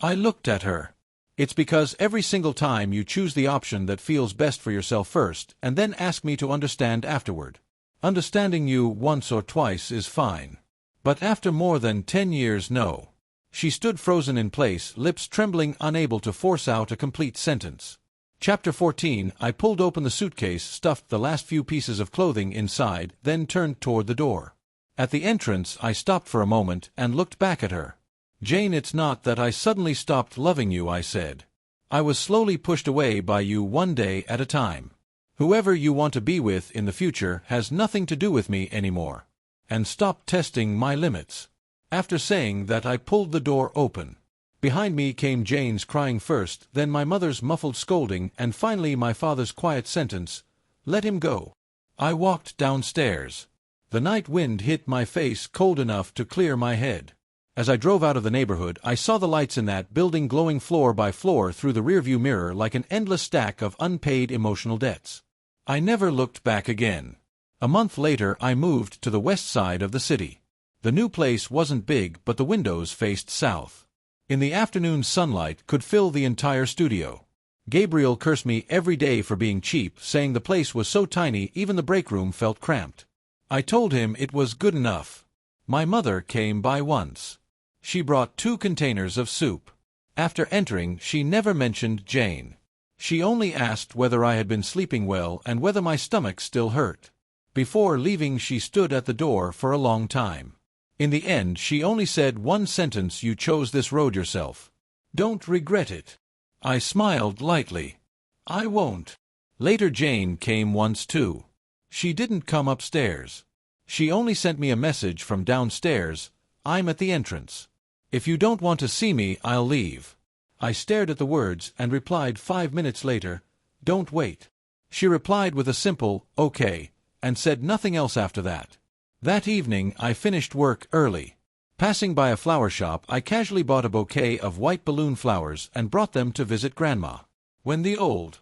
I looked at her. It's because every single time you choose the option that feels best for yourself first, and then ask me to understand afterward. Understanding you once or twice is fine. But after more than 10 years, no. She stood frozen in place, lips trembling, unable to force out a complete sentence. Chapter 14. I pulled open the suitcase, stuffed the last few pieces of clothing inside, then turned toward the door. At the entrance, I stopped for a moment and looked back at her. Jane, it's not that I suddenly stopped loving you, I said. I was slowly pushed away by you one day at a time. Whoever you want to be with in the future has nothing to do with me anymore. And stop testing my limits. After saying that, I pulled the door open. Behind me came Jane's crying first, then my mother's muffled scolding, and finally my father's quiet sentence, "Let him go." I walked downstairs. The night wind hit my face cold enough to clear my head. As I drove out of the neighborhood, I saw the lights in that building glowing floor by floor through the rearview mirror like an endless stack of unpaid emotional debts. I never looked back again. A month later, I moved to the west side of the city. The new place wasn't big, but the windows faced south. In the afternoon, sunlight could fill the entire studio. Gabriel cursed me every day for being cheap, saying the place was so tiny even the break room felt cramped. I told him it was good enough. My mother came by once. She brought 2 containers of soup. After entering, she never mentioned Jane. She only asked whether I had been sleeping well and whether my stomach still hurt. Before leaving, she stood at the door for a long time. In the end, she only said one sentence: "You chose this road yourself. Don't regret it." I smiled lightly. I won't. Later, Jane came once too. She didn't come upstairs. She only sent me a message from downstairs: "I'm at the entrance. If you don't want to see me, I'll leave." I stared at the words and replied 5 minutes later, "Don't wait." She replied with a simple, "Okay," and said nothing else after that. That evening, I finished work early. Passing by a flower shop, I casually bought a bouquet of white balloon flowers and brought them to visit Grandma. When the old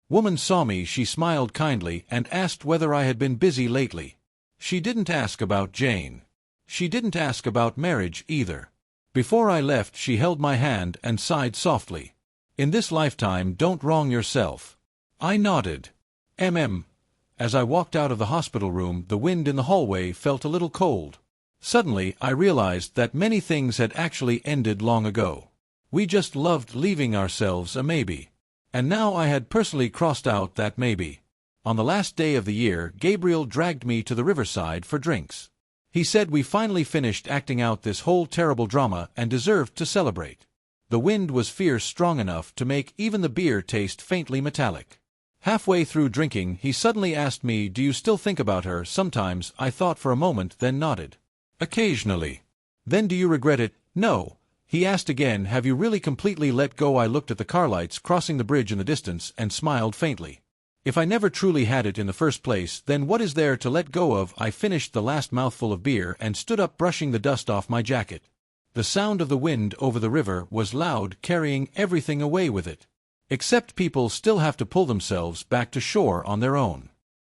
woman saw me, she smiled kindly and asked whether I had been busy lately. She didn't ask about Jane. She didn't ask about marriage either. Before I left, she held my hand and sighed softly. "In this lifetime, don't wrong yourself." I nodded. As I walked out of the hospital room, the wind in the hallway felt a little cold. Suddenly, I realized that many things had actually ended long ago. We just loved leaving ourselves a maybe. And now I had personally crossed out that maybe. On the last day of the year, Gabriel dragged me to the riverside for drinks. He said we finally finished acting out this whole terrible drama and deserved to celebrate. The wind was fierce, strong enough to make even the beer taste faintly metallic. Halfway through drinking, he suddenly asked me, "Do you still think about her?" "Sometimes," I thought for a moment, then nodded. "Occasionally." "Then do you regret it?" "No." He asked again, "Have you really completely let go?" I looked at the car lights crossing the bridge in the distance and smiled faintly. If I never truly had it in the first place, then what is there to let go of? I finished the last mouthful of beer and stood up, brushing the dust off my jacket. The sound of the wind over the river was loud, carrying everything away with it. Except people still have to pull themselves back to shore on their own.